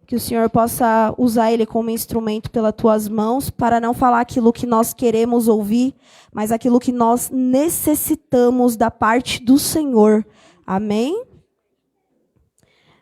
Que o Senhor possa usar ele como instrumento pelas tuas mãos, para não falar aquilo que nós queremos ouvir, mas aquilo que nós necessitamos da parte do Senhor. Amém?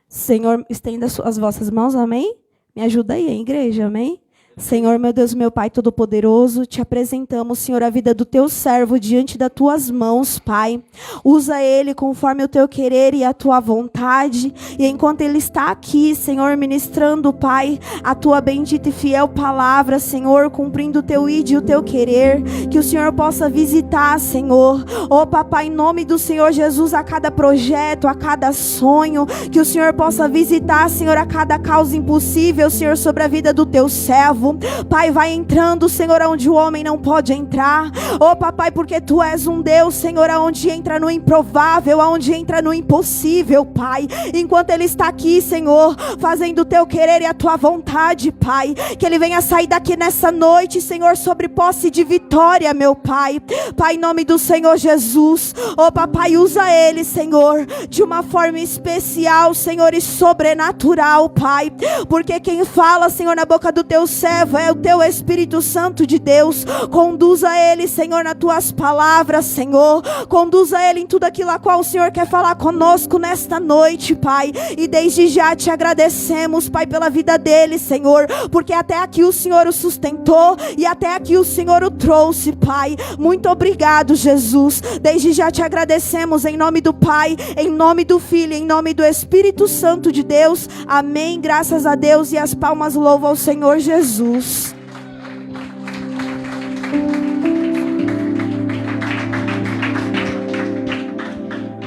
Senhor, estenda as vossas mãos, amém? Me ajuda aí, hein, igreja, amém? Senhor, meu Deus, meu Pai Todo-Poderoso, te apresentamos, Senhor, a vida do teu servo diante das tuas mãos, Pai. Usa ele conforme o teu querer e a tua vontade. E enquanto ele está aqui, Senhor, ministrando, Pai, a tua bendita e fiel palavra, Senhor, cumprindo o teu id e o teu querer, que o Senhor possa visitar, Senhor. Oh, Papai, em nome do Senhor Jesus, a cada projeto, a cada sonho, que o Senhor possa visitar, Senhor, a cada causa impossível, Senhor, sobre a vida do teu servo. Pai, vai entrando, Senhor, onde o homem não pode entrar. Oh, Papai, porque Tu és um Deus, Senhor, aonde entra no improvável, aonde entra no impossível, Pai. Enquanto Ele está aqui, Senhor, fazendo o Teu querer e a Tua vontade, Pai. Que Ele venha sair daqui nessa noite, Senhor, sobre posse de vitória, meu Pai. Pai, em nome do Senhor Jesus. Oh, Papai, usa Ele, Senhor, de uma forma especial, Senhor, e sobrenatural, Pai. Porque quem fala, Senhor, na boca do Teu servo é o Teu Espírito Santo de Deus. Conduza ele, Senhor, nas Tuas palavras, Senhor. Conduza ele em tudo aquilo a qual o Senhor quer falar conosco nesta noite, Pai. E desde já te agradecemos, Pai, pela vida dele, Senhor, porque até aqui o Senhor o sustentou e até aqui o Senhor o trouxe, Pai. Muito obrigado, Jesus. Desde já te agradecemos em nome do Pai, em nome do Filho, em nome do Espírito Santo de Deus. Amém. Graças a Deus, e as palmas louvam ao Senhor Jesus.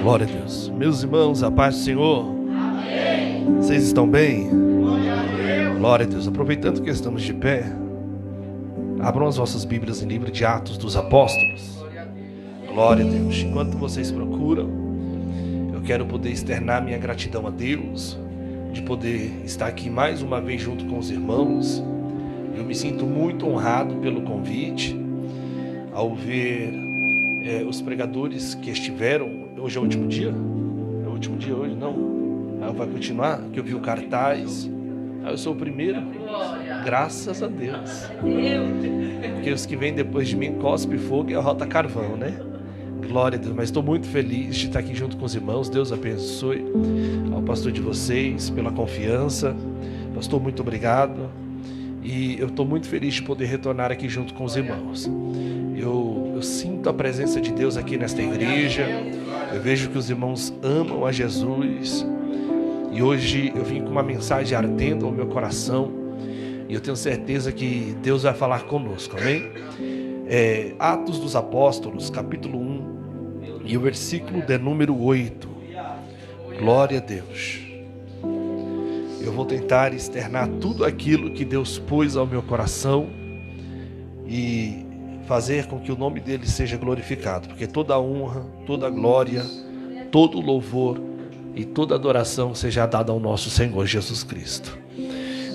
Glória a Deus. Meus irmãos, a paz do Senhor. Amém. Vocês estão bem? Glória a Deus. Glória a Deus. Aproveitando que estamos de pé, abram as vossas Bíblias em livro de Atos dos Apóstolos. Glória a Deus. Enquanto vocês procuram, eu quero poder externar minha gratidão a Deus, de poder estar aqui mais uma vez junto com os irmãos. Eu me sinto muito honrado pelo convite, ao ver os pregadores que estiveram. Hoje é o último dia? É o último dia hoje? Não? Vai continuar? Que eu vi o cartaz. Eu sou o primeiro. Graças a Deus. Porque os que vêm depois de mim cospe fogo e arrota carvão, né? Glória a Deus. Mas estou muito feliz de estar aqui junto com os irmãos. Deus abençoe ao pastor de vocês pela confiança. Pastor, muito obrigado. E eu estou muito feliz de poder retornar aqui junto com os irmãos. Eu sinto a presença de Deus aqui nesta igreja. Eu vejo que os irmãos amam a Jesus. E hoje eu vim com uma mensagem ardendo ao meu coração. E eu tenho certeza que Deus vai falar conosco, amém? Atos dos Apóstolos, capítulo 1, e o versículo de número 8. Glória a Deus. Eu vou tentar externar tudo aquilo que Deus pôs ao meu coração e fazer com que o nome dele seja glorificado, porque toda a honra, toda a glória, todo o louvor e toda a adoração seja dada ao nosso Senhor Jesus Cristo.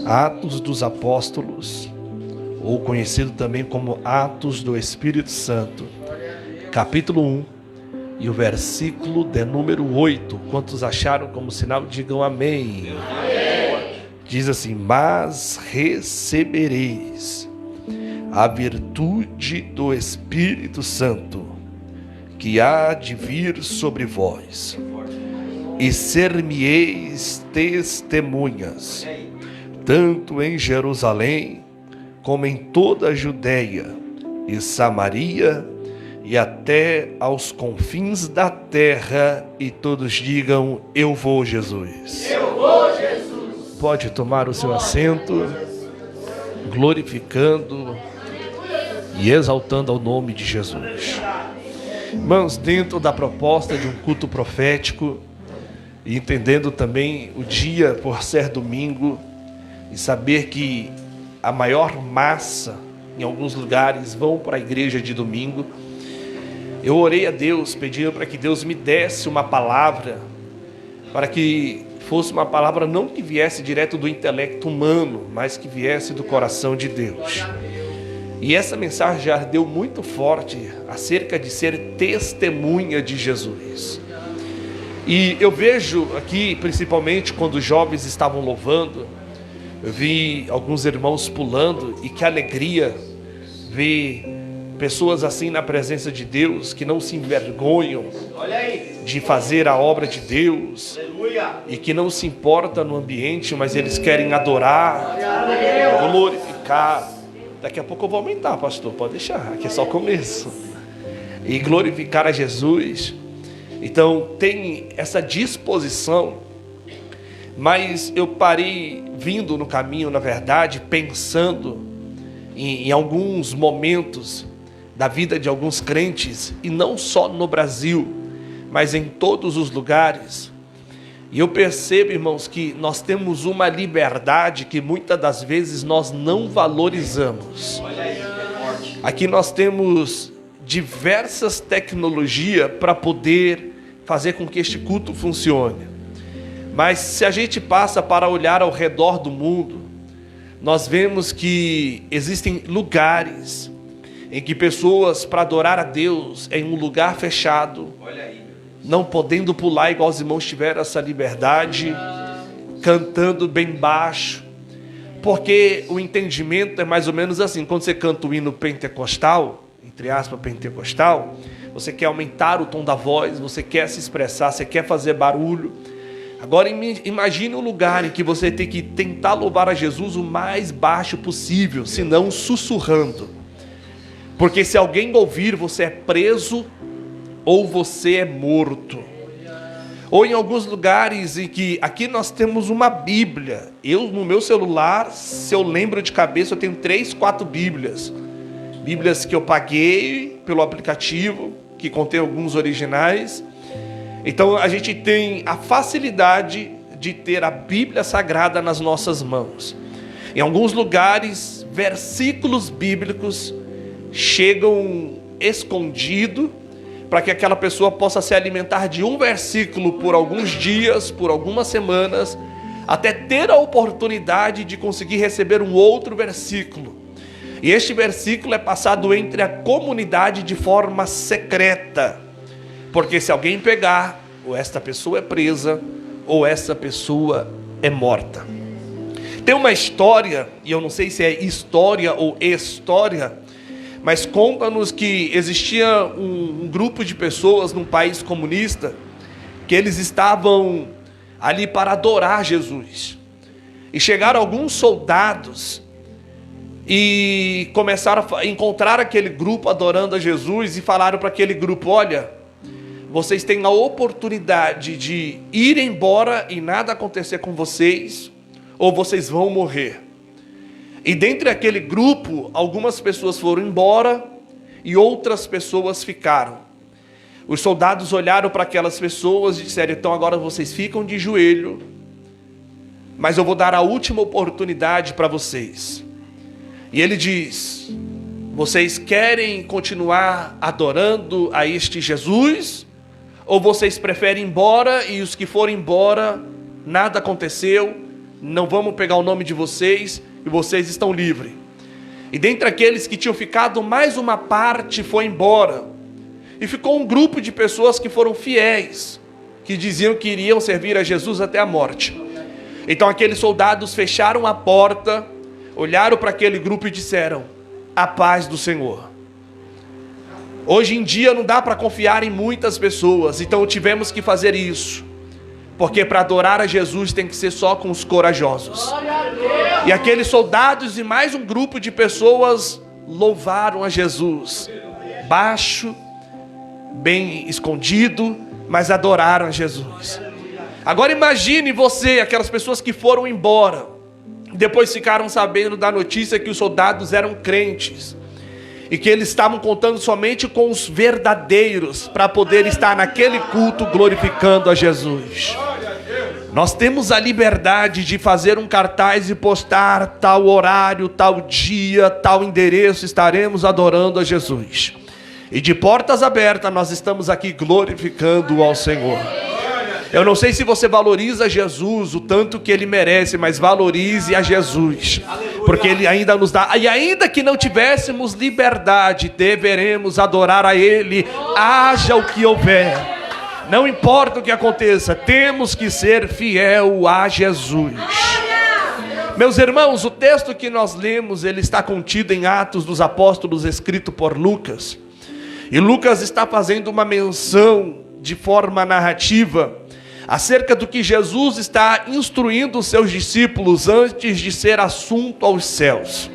Atos dos Apóstolos, ou conhecido também como Atos do Espírito Santo, capítulo 1 e o versículo de número 8. Quantos acharam como sinal, digam amém. Diz assim: mas recebereis a virtude do Espírito Santo, que há de vir sobre vós, e ser-me-eis testemunhas, tanto em Jerusalém, como em toda a Judeia e Samaria, e até aos confins da terra. E todos digam: eu vou, Jesus. Eu vou, Jesus. Pode tomar o seu assento, glorificando e exaltando ao nome de Jesus. Irmãos, dentro da proposta de um culto profético, e entendendo também o dia por ser domingo, e saber que a maior massa em alguns lugares vão para a igreja de domingo, eu orei a Deus pedindo para que Deus me desse uma palavra, para que fosse uma palavra não que viesse direto do intelecto humano, mas que viesse do coração de Deus. E essa mensagem ardeu muito forte acerca de ser testemunha de Jesus. E eu vejo aqui, principalmente quando os jovens estavam louvando, Eu vi alguns irmãos pulando, e que alegria ver pessoas assim na presença de Deus, que não se envergonham de fazer a obra de Deus, e que não se importa no ambiente, mas eles querem adorar, glorificar. Daqui a pouco eu vou aumentar, pastor, pode deixar, aqui é só o começo. E glorificar a Jesus. Então tem essa disposição. Mas eu parei vindo no caminho, na verdade, pensando em alguns momentos da vida de alguns crentes, e não só no Brasil, mas em todos os lugares. E eu percebo, irmãos, que nós temos uma liberdade que muitas das vezes nós não valorizamos. Aqui nós temos diversas tecnologias para poder fazer com que este culto funcione. Mas se a gente passa para olhar ao redor do mundo, nós vemos que existem lugares em que pessoas, para adorar a Deus em um lugar fechado, não podendo pular igual os irmãos tiveram essa liberdade, cantando bem baixo, porque o entendimento é mais ou menos assim: quando você canta o hino pentecostal, entre aspas, pentecostal, você quer aumentar o tom da voz, você quer se expressar, você quer fazer barulho. Agora imagine um lugar em que você tem que tentar louvar a Jesus o mais baixo possível, senão sussurrando. Porque se alguém ouvir, você é preso ou você é morto. Ou em alguns lugares em que, aqui nós temos uma Bíblia. Eu no meu celular, se eu lembro de cabeça, eu tenho 3, 4 Bíblias. Bíblias que eu paguei pelo aplicativo, que contém alguns originais. Então a gente tem a facilidade de ter a Bíblia Sagrada nas nossas mãos. Em alguns lugares, versículos bíblicos chegam escondidos, para que aquela pessoa possa se alimentar de um versículo por alguns dias, por algumas semanas, até ter a oportunidade de conseguir receber um outro versículo. E este versículo é passado entre a comunidade de forma secreta. Porque se alguém pegar, ou esta pessoa é presa, ou essa pessoa é morta. Tem uma história, e eu não sei se é história ou história, mas conta-nos que existia um grupo de pessoas num país comunista, que eles estavam ali para adorar Jesus. E chegaram alguns soldados e começaram a encontrar aquele grupo adorando a Jesus, e falaram para aquele grupo: olha, vocês têm a oportunidade de ir embora e nada acontecer com vocês, ou vocês vão morrer. E dentre aquele grupo, algumas pessoas foram embora e outras pessoas ficaram. Os soldados olharam para aquelas pessoas e disseram: então agora vocês ficam de joelho, mas eu vou dar a última oportunidade para vocês. E ele diz: vocês querem continuar adorando a este Jesus? Ou vocês preferem ir embora, e os que forem embora, nada aconteceu, não vamos pegar o nome de vocês, e vocês estão livres. E dentre aqueles que tinham ficado, mais uma parte foi embora. E ficou um grupo de pessoas que foram fiéis, que diziam que iriam servir a Jesus até a morte. Então aqueles soldados fecharam a porta, olharam para aquele grupo e disseram: a paz do Senhor. Hoje em dia não dá para confiar em muitas pessoas, então tivemos que fazer isso, porque para adorar a Jesus tem que ser só com os corajosos. E aqueles soldados e mais um grupo de pessoas louvaram a Jesus, baixo, bem escondido, mas adoraram a Jesus. Agora imagine você, aquelas pessoas que foram embora, depois ficaram sabendo da notícia que os soldados eram crentes, e que eles estavam contando somente com os verdadeiros para poder estar naquele culto glorificando a Jesus. Nós temos a liberdade de fazer um cartaz e postar tal horário, tal dia, tal endereço, estaremos adorando a Jesus. E de portas abertas nós estamos aqui glorificando ao Senhor. Eu não sei se você valoriza Jesus o tanto que Ele merece, mas valorize a Jesus, porque Ele ainda nos dá. E ainda que não tivéssemos liberdade, deveremos adorar a Ele, haja o que houver. Não importa o que aconteça, temos que ser fiel a Jesus. Meus irmãos, o texto que nós lemos, ele está contido em Atos dos Apóstolos, escrito por Lucas. E Lucas está fazendo uma menção de forma narrativa acerca do que Jesus está instruindo os seus discípulos antes de ser assunto aos céus.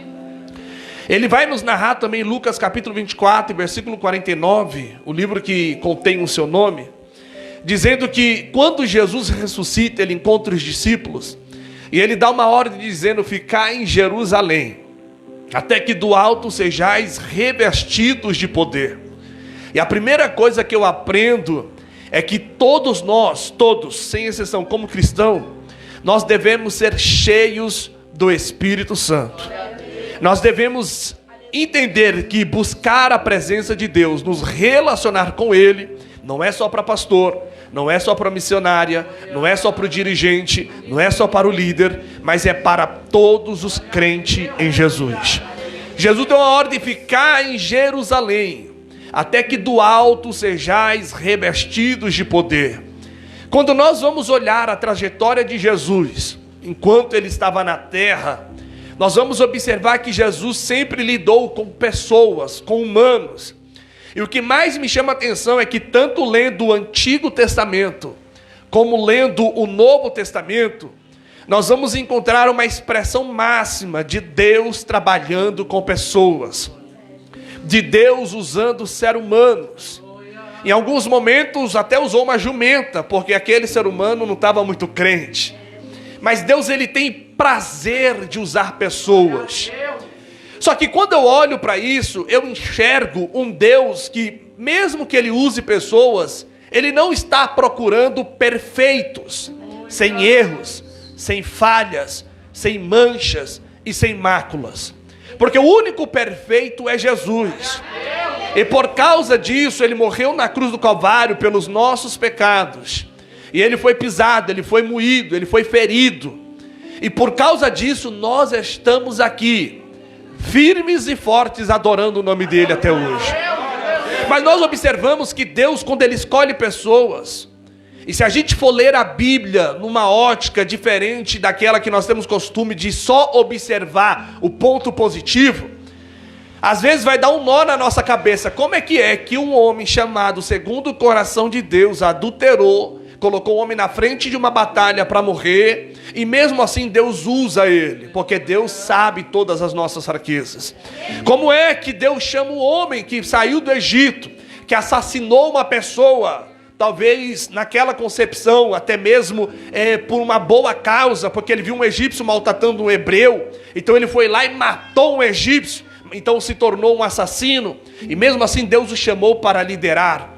Ele vai nos narrar também Lucas capítulo 24, versículo 49, o livro que contém o seu nome, dizendo que quando Jesus ressuscita, ele encontra os discípulos, e ele dá uma ordem dizendo: ficai em Jerusalém, até que do alto sejais revestidos de poder. E a primeira coisa que eu aprendo é que todos nós, todos, sem exceção, como cristão, nós devemos ser cheios do Espírito Santo. Nós devemos entender que buscar a presença de Deus, nos relacionar com Ele, não é só para pastor, não é só para a missionária, não é só para o dirigente, não é só para o líder, mas é para todos os crentes em Jesus. Jesus deu a ordem de ficar em Jerusalém, até que do alto sejais revestidos de poder. Quando nós vamos olhar a trajetória de Jesus, enquanto ele estava na terra, nós vamos observar que Jesus sempre lidou com pessoas, com humanos. E o que mais me chama a atenção é que tanto lendo o Antigo Testamento, como lendo o Novo Testamento, nós vamos encontrar uma expressão máxima de Deus trabalhando com pessoas, de Deus usando seres humanos. Em alguns momentos até usou uma jumenta, porque aquele ser humano não estava muito crente. Mas Deus, ele tem prazer de usar pessoas. Só que quando eu olho para isso, eu enxergo um Deus que, mesmo que ele use pessoas, ele não está procurando perfeitos, sem erros, sem falhas, sem manchas e sem máculas. Porque o único perfeito é Jesus. E por causa disso, ele morreu na cruz do Calvário pelos nossos pecados. E ele foi pisado, ele foi moído, ele foi ferido. E por causa disso, nós estamos aqui, firmes e fortes, adorando o nome dele até hoje. Mas nós observamos que Deus, quando ele escolhe pessoas, e se a gente for ler a Bíblia numa ótica diferente daquela que nós temos costume de só observar o ponto positivo, às vezes vai dar um nó na nossa cabeça. Como é que um homem chamado segundo o coração de Deus adulterou, colocou o homem na frente de uma batalha para morrer, e mesmo assim Deus usa ele, porque Deus sabe todas as nossas fraquezas? Como é que Deus chama um homem que saiu do Egito, que assassinou uma pessoa, talvez naquela concepção, até mesmo por uma boa causa, porque ele viu um egípcio maltratando um hebreu, então ele foi lá e matou um egípcio, então se tornou um assassino, e mesmo assim Deus o chamou para liderar.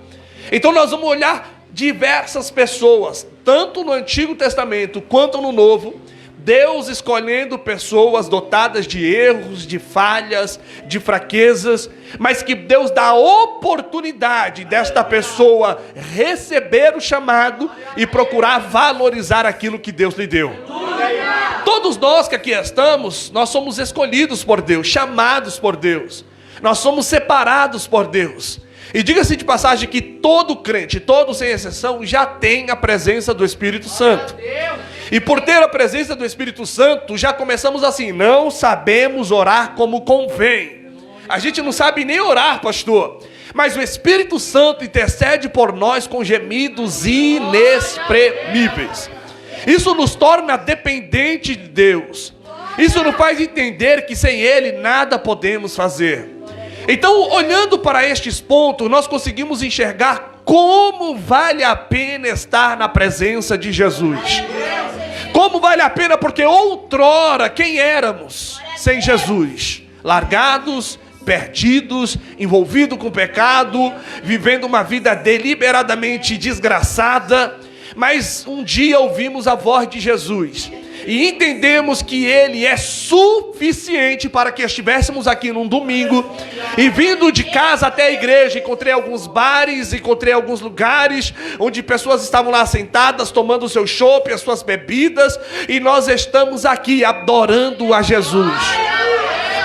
Então nós vamos olhar diversas pessoas, tanto no Antigo Testamento quanto no Novo, Deus escolhendo pessoas dotadas de erros, de falhas, de fraquezas, mas que Deus dá a oportunidade desta pessoa receber o chamado e procurar valorizar aquilo que Deus lhe deu. Todos nós que aqui estamos, nós somos escolhidos por Deus, chamados por Deus, nós somos separados por Deus. E diga-se de passagem que todo crente, todo sem exceção, já tem a presença do Espírito Santo. E por ter a presença do Espírito Santo, já começamos assim: não sabemos orar como convém. A gente não sabe nem orar, pastor. Mas o Espírito Santo intercede por nós com gemidos inexprimíveis. Isso nos torna dependentes de Deus. Isso nos faz entender que sem Ele nada podemos fazer. Então, olhando para estes pontos, nós conseguimos enxergar como vale a pena estar na presença de Jesus. Como vale a pena, porque outrora, quem éramos sem Jesus? Largados, perdidos, envolvidos com pecado, vivendo uma vida deliberadamente desgraçada. Mas um dia ouvimos a voz de Jesus e entendemos que Ele é suficiente para que estivéssemos aqui num domingo, e vindo de casa até a igreja, encontrei alguns bares, encontrei alguns lugares onde pessoas estavam lá sentadas, tomando o seu chopp, as suas bebidas, e nós estamos aqui adorando a Jesus.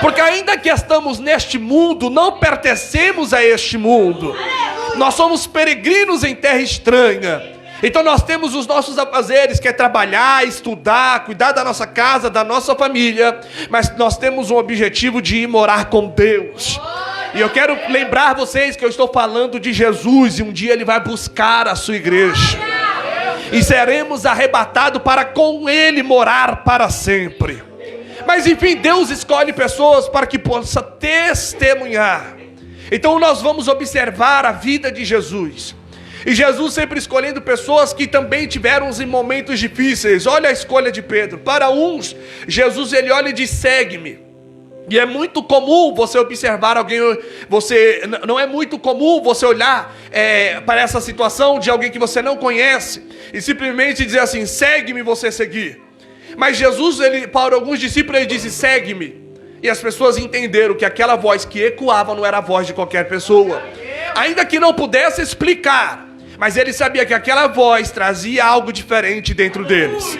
Porque ainda que estamos neste mundo, não pertencemos a este mundo. Nós somos peregrinos em terra estranha. Então nós temos os nossos afazeres, que é trabalhar, estudar, cuidar da nossa casa, da nossa família, mas nós temos um objetivo de ir morar com Deus. E eu quero lembrar vocês que eu estou falando de Jesus, e um dia Ele vai buscar a sua igreja, e seremos arrebatados para com Ele morar para sempre. Mas enfim, Deus escolhe pessoas para que possa testemunhar. Então nós vamos observar a vida de Jesus. E Jesus sempre escolhendo pessoas que também tiveram em momentos difíceis. Olha a escolha de Pedro. Para uns, Jesus ele olha e diz: segue-me. E é muito comum você observar alguém, não é muito comum você olhar para essa situação de alguém que você não conhece e simplesmente dizer assim: segue-me, você seguir. Mas Jesus, para alguns discípulos, ele disse: segue-me. E as pessoas entenderam que aquela voz que ecoava não era a voz de qualquer pessoa, ainda que não pudesse explicar, mas ele sabia que aquela voz trazia algo diferente dentro deles.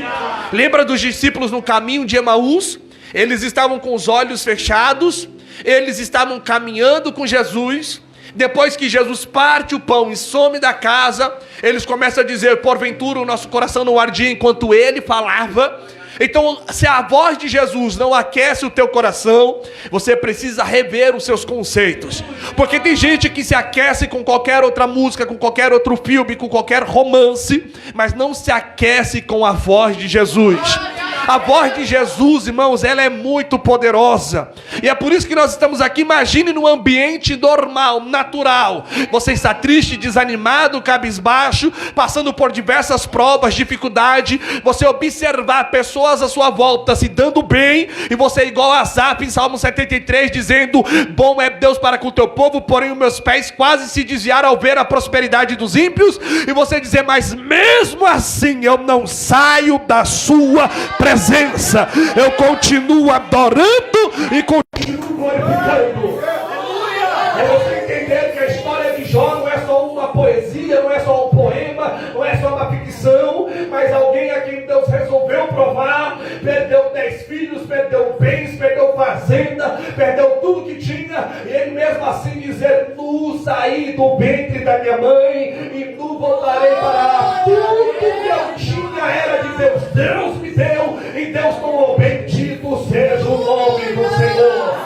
Lembra dos discípulos no caminho de Emaús? Eles estavam com os olhos fechados, eles estavam caminhando com Jesus. Depois que Jesus parte o pão e some da casa, eles começam a dizer: porventura o nosso coração não ardia enquanto ele falava? Então, se a voz de Jesus não aquece o teu coração, você precisa rever os seus conceitos. Porque tem gente que se aquece com qualquer outra música, com qualquer outro filme, com qualquer romance, mas não se aquece com a voz de Jesus. A voz de Jesus, irmãos, ela é muito poderosa. E é por isso que nós estamos aqui. Imagine num ambiente normal, natural. Você está triste, desanimado, cabisbaixo, passando por diversas provas, dificuldade. Você observar pessoas à sua volta se dando bem, e você igual a Asaf em Salmo 73, dizendo: bom é Deus para com o teu povo, porém os meus pés quase se desviaram ao ver a prosperidade dos ímpios. E você dizer: mas mesmo assim eu não saio da sua presença. Eu continuo adorando e continuo glorificando. É você entender que a história de Jó não é só uma poesia, não é só um poema, não é só uma ficção, mas alguém a quem Deus resolveu provar. Perdeu 10 filhos, perdeu bens, perdeu fazenda, perdeu tudo que tinha, e ele mesmo assim dizer: nu saí do ventre da minha mãe e nu voltarei para lá. Tudo que eu tinha era de Deus. Deus me deu, e Deus tomou. Bendito seja o nome do Senhor.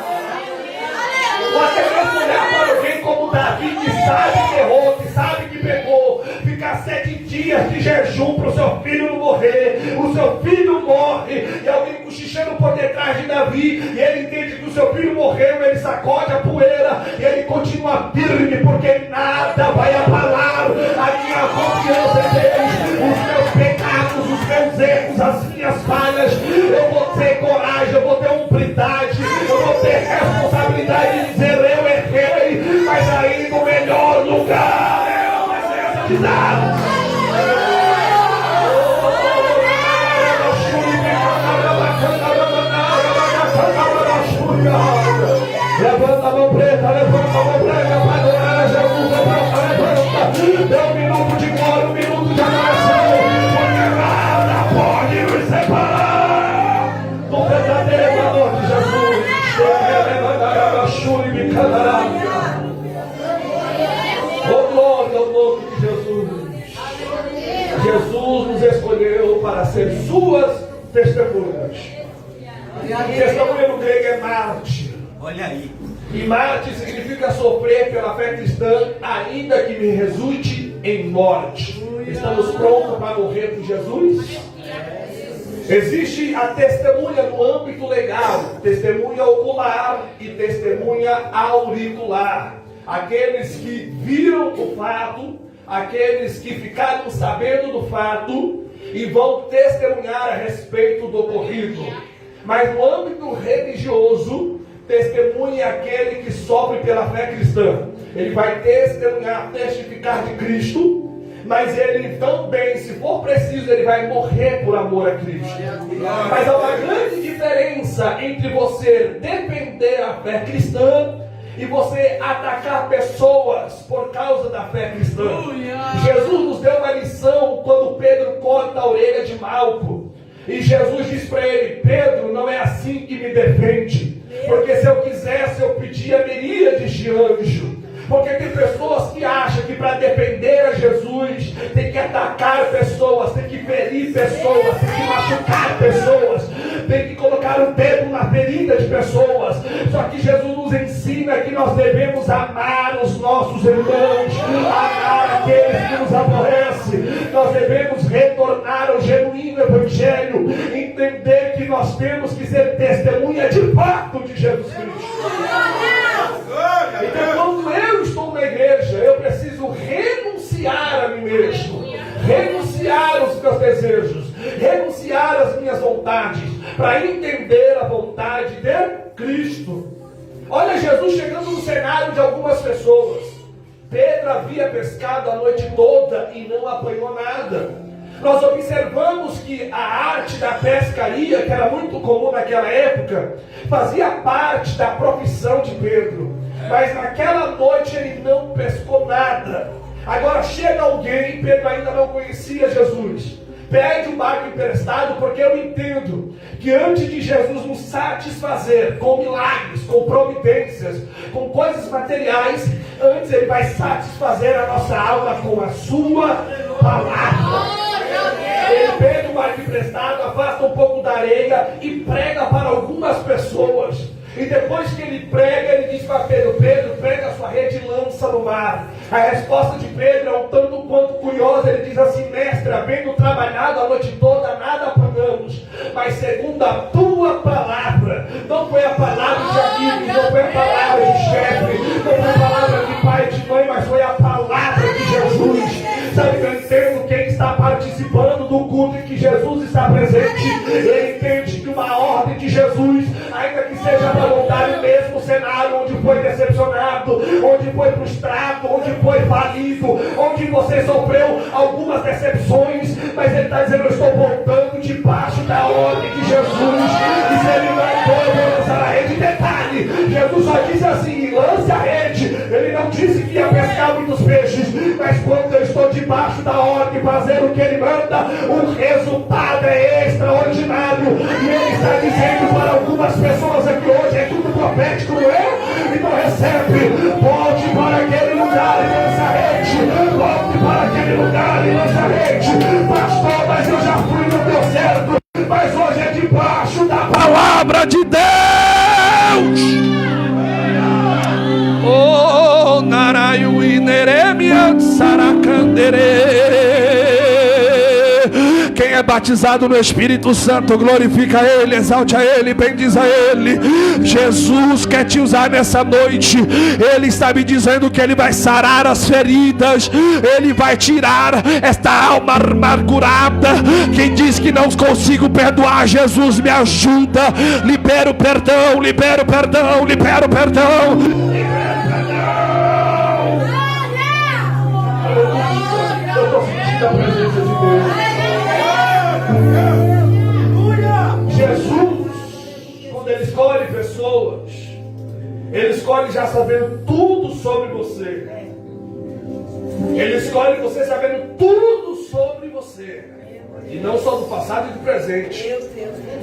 Ou até mesmo olhar para alguém como Davi, que sabe que errou, que sabe que pecou, ficar 7 dias de jejum para o seu filho não morrer. O seu filho morre, e alguém cochichando por detrás de Davi, e ele entende que o seu filho morreu. Ele sacode a poeira e ele continua firme, porque nada vai abalar a minha confiança em Deus. Os meus pecados, os meus erros, as minhas falhas, eu vou ter coragem, eu vou ter humildade, eu vou ter responsabilidade de dizer: eu errei, mas aí no melhor lugar é a presença de Deus. Levanta a mão preta, levanta a mão preta para adorar a Jesus. Levanta. Dê um minuto de glória, um minuto de adoração, porque nada pode nos separar do verdadeiro amor de Jesus. Oh glória ao nome de Jesus. Jesus nos escolheu para ser suas testemunhas. Testemunha no grego é mártir. Olha aí. E mártir significa sofrer pela fé cristã, ainda que me resulte em morte. Estamos prontos para morrer por Jesus? Existe a testemunha no âmbito legal, testemunha ocular e testemunha auricular. Aqueles que viram o fato, aqueles que ficaram sabendo do fato e vão testemunhar a respeito do ocorrido. Mas no âmbito religioso, testemunha é aquele que sofre pela fé cristã. Ele vai testemunhar, testificar de Cristo, mas ele também, se for preciso, ele vai morrer por amor a Cristo. Mas há uma grande diferença entre você defender a fé cristã e você atacar pessoas por causa da fé cristã. Jesus nos deu uma lição quando Pedro corta a orelha de Malco. E Jesus diz para ele: Pedro, não é assim que me defende, porque se eu quisesse eu pedia miríades de anjo. Porque tem pessoas que acham que para defender a Jesus tem que atacar pessoas, tem que machucar pessoas, tem que colocar o dedo na ferida de pessoas. Só que Jesus nos ensina que nós devemos amar os nossos irmãos, amar aqueles que nos aborrecem. Nós devemos retornar ao genuíno evangelho, entender que nós temos que ser testemunha de fato de Jesus Cristo. Então, quando eu estou na igreja, eu preciso renunciar a mim mesmo, renunciar aos meus desejos, renunciar às minhas vontades, para entender a vontade de Cristo. Olha Jesus chegando no cenário de algumas pessoas. Pedro havia pescado a noite toda e não apanhou nada. Nós observamos que a arte da pescaria, que era muito comum naquela época, fazia parte da profissão de Pedro. Mas naquela noite ele não pescou nada. Agora chega alguém, Pedro ainda não conhecia Jesus, pede um barco emprestado, porque eu entendo que antes de Jesus nos satisfazer com milagres, com providências, com coisas materiais, antes ele vai satisfazer a nossa alma com a sua palavra. Ele pega o barco emprestado, afasta um pouco da areia e prega para algumas pessoas. E depois que ele prega, ele diz para Pedro: Pedro, pega a sua rede e lança no mar. A resposta de Pedro é um tanto quanto curiosa. Ele diz assim: mestre, havendo trabalhado a noite toda, nada apanhamos, mas segundo a tua palavra. Não foi a palavra de amigos, não foi a palavra de chefe, não foi a palavra de pai e de mãe, mas foi a palavra de Jesus. Sabe, eu entendo quem está participando do culto em que Jesus está presente. Ele entende que uma ordem de Jesus, ainda que seja para voltar no mesmo cenário onde foi decepcionado, onde foi frustrado, onde foi falido, onde você sofreu algumas decepções, mas ele está dizendo: eu estou voltando debaixo da ordem de Jesus. E se ele mandou eu lançar a rede, detalhe, Jesus só disse assim: lance a rede. Ele não disse que ia pescar muitos peixes, mas quando eu estou debaixo da ordem, fazer o que ele manda, o resultado é extraordinário. E ele está dizendo para algumas pessoas aqui hoje, é tudo profético, não é? Então recebe, volte para aquele lugar e lança a rede, volte para aquele lugar e lança a rede. Pastor, mas eu já fui, não deu certo, mas hoje é debaixo da palavra de Deus. Oh, Narayu Ineremia Saracandere. Quem é batizado no Espírito Santo, glorifica Ele, exalte a Ele, bendiz a Ele. Jesus quer te usar nessa noite. Ele está me dizendo que Ele vai sarar as feridas, Ele vai tirar esta alma amargurada. Quem diz que não consigo perdoar, Jesus me ajuda. Libera o perdão, libera o perdão, libera o perdão. Eu estou sentindo a presença de Deus. Jesus, quando Ele escolhe pessoas, Ele escolhe já sabendo tudo sobre você. Ele escolhe você sabendo tudo sobre você. E não só do passado e do presente,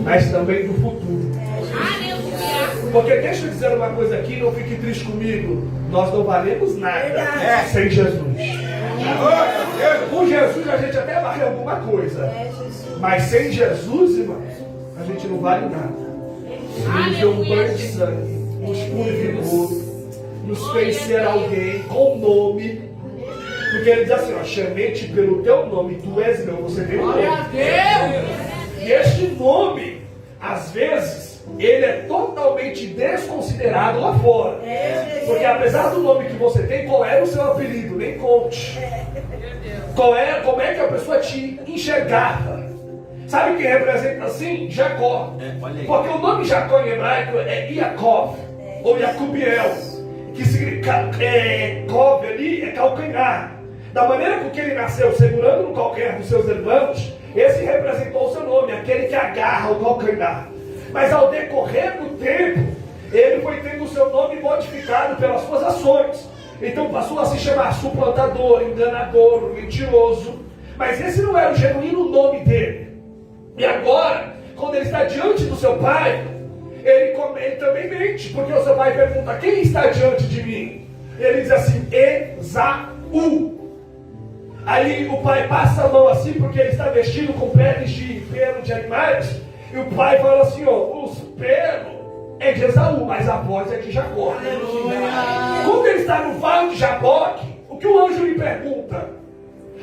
mas também do futuro. Porque deixa eu dizer uma coisa aqui, não fique triste comigo. Nós não valemos nada sem Jesus. Com Jesus a gente até vale alguma coisa, mas sem Jesus, irmãos, a gente não vale nada. Ele nos deu um banho de sangue, nos purificou, nos fez ser alguém com nome. Porque ele diz assim: ó, chamei-te pelo teu nome, tu és meu, você tem um nome. E este nome, às vezes, ele é totalmente desconsiderado lá fora. Porque apesar do nome que você tem, qual era o seu apelido? Nem conte. Como é que a pessoa te enxergava? Sabe quem representa assim? Jacó. Porque o nome Jacó em hebraico é Yaakov, ou Yacubiel, que significa Kov ali é calcanhar. Da maneira com que ele nasceu, segurando no calcanhar dos seus irmãos, esse representou o seu nome, aquele que agarra o calcanhar. Mas ao decorrer do tempo, ele foi tendo o seu nome modificado pelas suas ações. Então passou a se chamar suplantador, enganador, mentiroso. Mas esse não era o genuíno nome dele. E agora, quando ele está diante do seu pai, ele também mente. Porque o seu pai pergunta: quem está diante de mim? Ele diz assim: Esaú. Aí o pai passa a mão assim, porque ele está vestido com peles de pelo de animais. E o pai fala assim, ó, os pelos é de Esaú, mas a voz é de Jacó. Quando ele está no vale de Jaboque, o que o anjo lhe pergunta?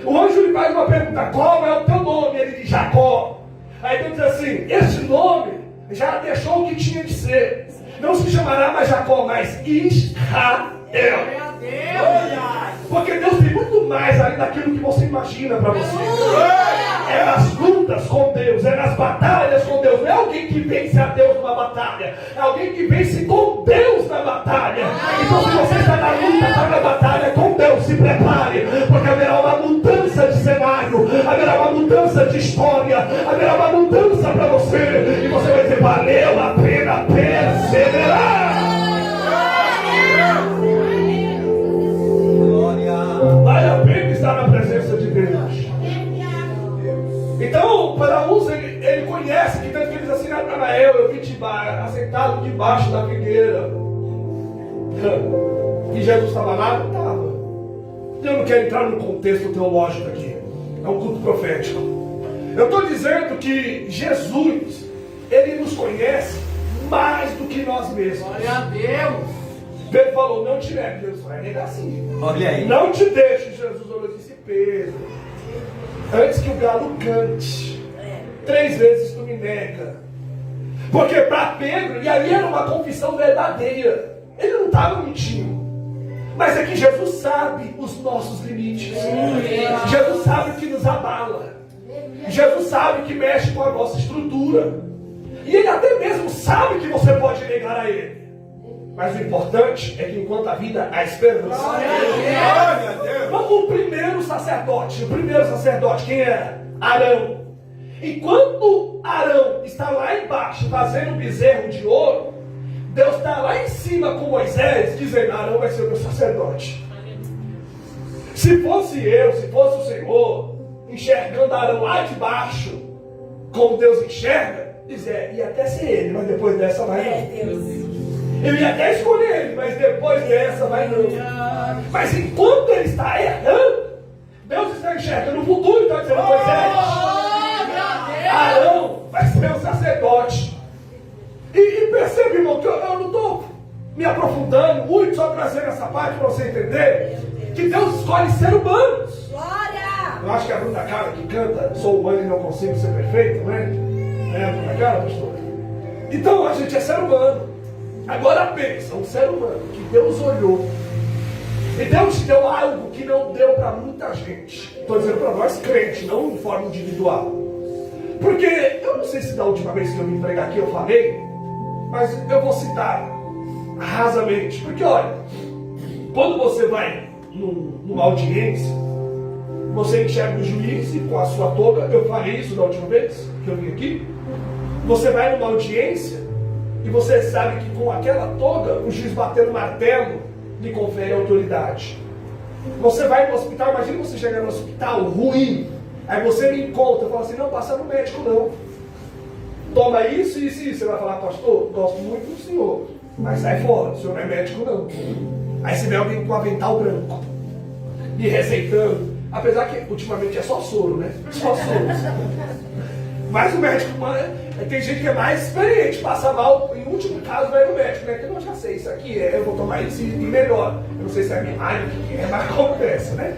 O anjo lhe faz uma pergunta, qual é o teu nome? Ele diz, Jacó. Aí Deus diz assim, esse nome já deixou o que tinha de ser. Não se chamará mais Jacó, mas Israel. Porque Deus tem muito mais além daquilo que você imagina para você. É nas lutas com Deus, é nas batalhas com Deus. Não é alguém que vence a Deus numa batalha, é alguém que vence com Deus na batalha. Então se você está na luta, está na batalha com Deus, se prepare, porque haverá uma mudança de cenário, haverá uma mudança de história, haverá uma mudança para você. E você vai dizer, valeu a pena perseverar. Vale a pena estar na presença de Deus. Então, para uns, ele conhece, que tanto que ele diz assim, Natanael, eu vi assentado debaixo da figueira. E Jesus estava lá? Não estava. Eu não quero entrar no contexto teológico aqui. É um culto profético. Eu estou dizendo que Jesus, ele nos conhece mais do que nós mesmos. Glória a Deus. Pedro falou, não te negue. Jesus vai negar assim. Olha aí. Não te deixe. Jesus olhou e disse, Pedro, antes que o galo cante, 3 vezes tu me nega. Porque para Pedro, e ali era uma confissão verdadeira, ele não estava mentindo. Mas é que Jesus sabe os nossos limites. Jesus sabe o que nos abala. Jesus sabe que mexe com a nossa estrutura. E ele até mesmo sabe que você pode negar a ele. Mas o importante é que enquanto a vida há esperança. Vamos o primeiro sacerdote. O primeiro sacerdote, quem era? Arão. E quando Arão está lá embaixo fazendo um bezerro de ouro, Deus está lá em cima com Moisés, dizendo, Arão vai ser o meu sacerdote. Se fosse eu, se fosse o Senhor, enxergando Arão lá de baixo, como Deus enxerga, dizer, ia até ser ele, mas depois dessa vai não. Eu ia até escolher ele, mas depois dessa vai não. Mas enquanto ele está errando, Deus está enxergando o futuro e está dizendo, Moisés, Arão vai ser o sacerdote. E percebe, irmão, que eu não estou me aprofundando muito, só trazendo essa parte para você entender que Deus escolhe ser humanos. Eu acho que é a Bruna Cara que canta, sou humano e não consigo ser perfeito, né? É a Bruna Cara, pastor? Então a gente é ser humano. Agora pensa, um ser humano que Deus olhou e Deus deu algo que não deu para muita gente. Estou dizendo para nós crentes, não de forma individual. Porque eu não sei se da última vez que eu vim pregar aqui eu falei, mas eu vou citar rasamente. Porque olha, quando você vai numa audiência, você enxerga o juiz e com a sua toga, eu falei isso da última vez que eu vim aqui. Você vai numa audiência e você sabe que com aquela toga, o juiz batendo martelo lhe confere autoridade. Você vai no hospital, imagina você chegar no hospital ruim, aí você me encontra e fala assim, não passa no médico não. Toma isso e isso. Você vai falar, pastor, gosto muito do senhor, mas sai fora, o senhor não é médico não. Aí você vê alguém com avental branco, me receitando, apesar que ultimamente é só soro, né? Só soro. Mas o médico, tem gente que é mais experiente, passa mal, em último caso vai no médico, né? Que eu já sei, isso aqui eu vou tomar isso e melhor. Eu não sei se é milagre, o que é, mas acontece, né?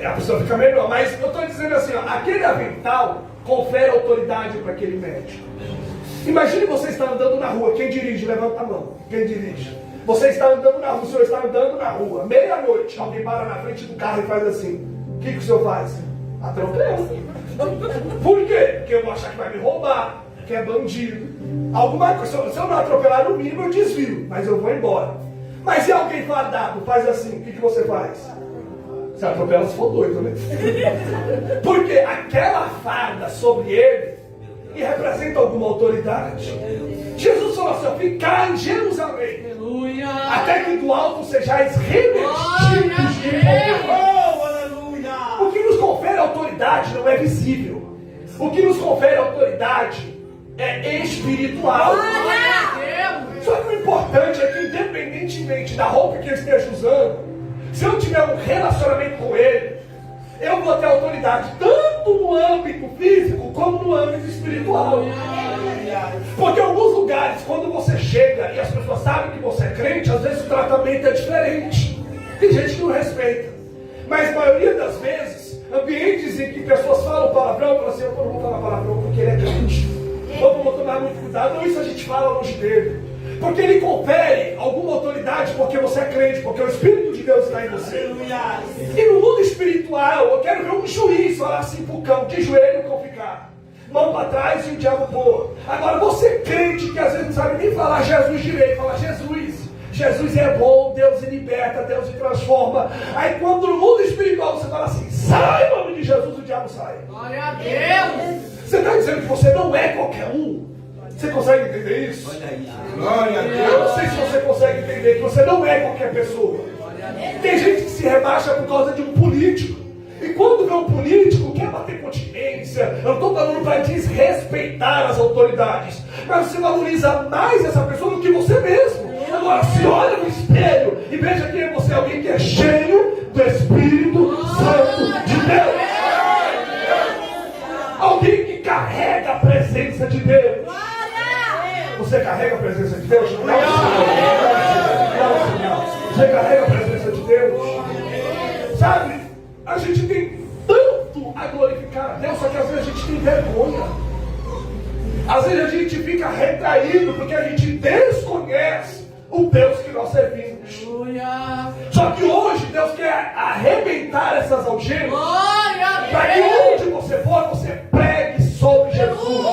A pessoa fica melhor. Mas eu estou dizendo assim, ó, aquele avental confere autoridade para aquele médico. Imagine você estar andando na rua, quem dirige? Levanta a mão. Quem dirige? Você está andando na rua, o senhor está andando na rua, meia-noite, alguém para na frente do carro e faz assim. O que o senhor faz? Atropela. Por quê? Porque eu vou achar que vai me roubar, que é bandido. Alguma coisa, se eu não atropelar no mínimo, eu desvio, mas eu vou embora. Mas se alguém fardado faz assim, o que você faz? Você atropela se for doido, né? Porque aquela farda sobre ele e representa alguma autoridade. Jesus falou assim, ficar em Jerusalém, aleluia, até que do alto sejais revestidos de poder. O que nos confere autoridade não é visível. O que nos confere autoridade é espiritual. Só que o importante é que, independentemente da roupa que eu esteja usando, se eu tiver um relacionamento com ele, eu vou ter autoridade tanto no âmbito físico como no âmbito espiritual. Porque em alguns lugares, quando você chega e as pessoas sabem que você é crente, às vezes o tratamento é diferente. Tem gente que não respeita. Mas a maioria das vezes, ambientes em que pessoas falam palavrão, falam assim, eu não vou falar palavrão porque ele é crente. Ou vou tomar muito cuidado. Não, isso a gente fala longe dele. Porque ele confere alguma autoridade porque você é crente, porque o Espírito de Deus está em você. E no mundo espiritual, eu quero ver um juiz falar assim pro cão, de joelho o cão ficar, mão para trás e o diabo pôr. Agora você crente que às vezes não sabe nem falar Jesus direito, fala Jesus é bom, Deus liberta, Deus transforma. Aí quando no mundo espiritual você fala assim, sai em nome de Jesus, o diabo sai. Glória a Deus. Você está dizendo que você não é qualquer um? Você consegue entender isso? Glória a Deus. Eu não sei se você consegue entender que você não é qualquer pessoa. Tem gente que se rebaixa por causa de um político. E quando vê um político, quer bater continência. Eu não estou falando para desrespeitar as autoridades, mas você valoriza mais essa pessoa do que você mesmo. Agora se olha no espelho e veja quem é você, alguém que é cheio do Espírito Santo de Deus. Alguém que carrega a presença de Deus. Você carrega a presença de Deus? Não, você carrega a presença de Deus? Sabe, a gente tem tanto a glorificar a Deus, só que às vezes a gente tem vergonha. Às vezes a gente fica retraído porque a gente desconhece o Deus que nós servimos. Só que hoje Deus quer arrebentar essas algemas para que onde você for, você pregue sobre Jesus.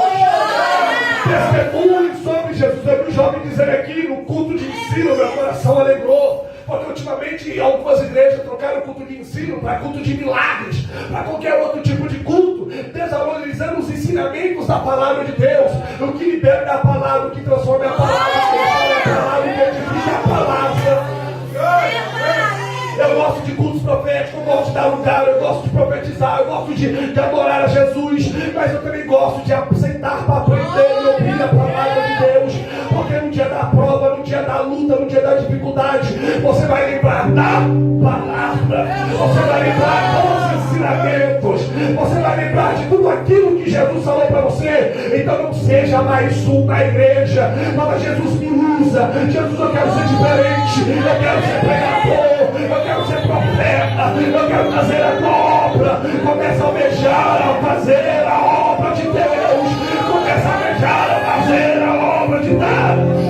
Testemunhe sobre Jesus. Eu vi um jovem dizer aqui no culto de ensino, meu coração alegrou. Porque ultimamente algumas igrejas trocaram o culto de ensino para culto de milagres, para qualquer outro tipo de culto, desvalorizando os ensinamentos da palavra de Deus, o que liberta a palavra, o que transforma a palavra, o que fala a palavra, o que edifica a palavra. Eu gosto de cultos proféticos, eu gosto de dar lugar, eu gosto de profetizar, eu gosto de adorar a Jesus, mas eu também gosto de sentar para aprender e ouvir a palavra de Deus, porque no dia da prova, no dia da luta, no dia da dificuldade, você vai lembrar da palavra, você vai lembrar dos ensinamentos, você vai lembrar de tudo aquilo que Jesus falou para você. Então não seja mais um na igreja, mas Jesus me usa. Jesus, eu quero ser diferente, eu quero ser pregador, eu quero ser profeta, eu quero fazer a tua obra. Começa a almejar a fazer a obra de Deus, começa a almejar a fazer a obra de Deus.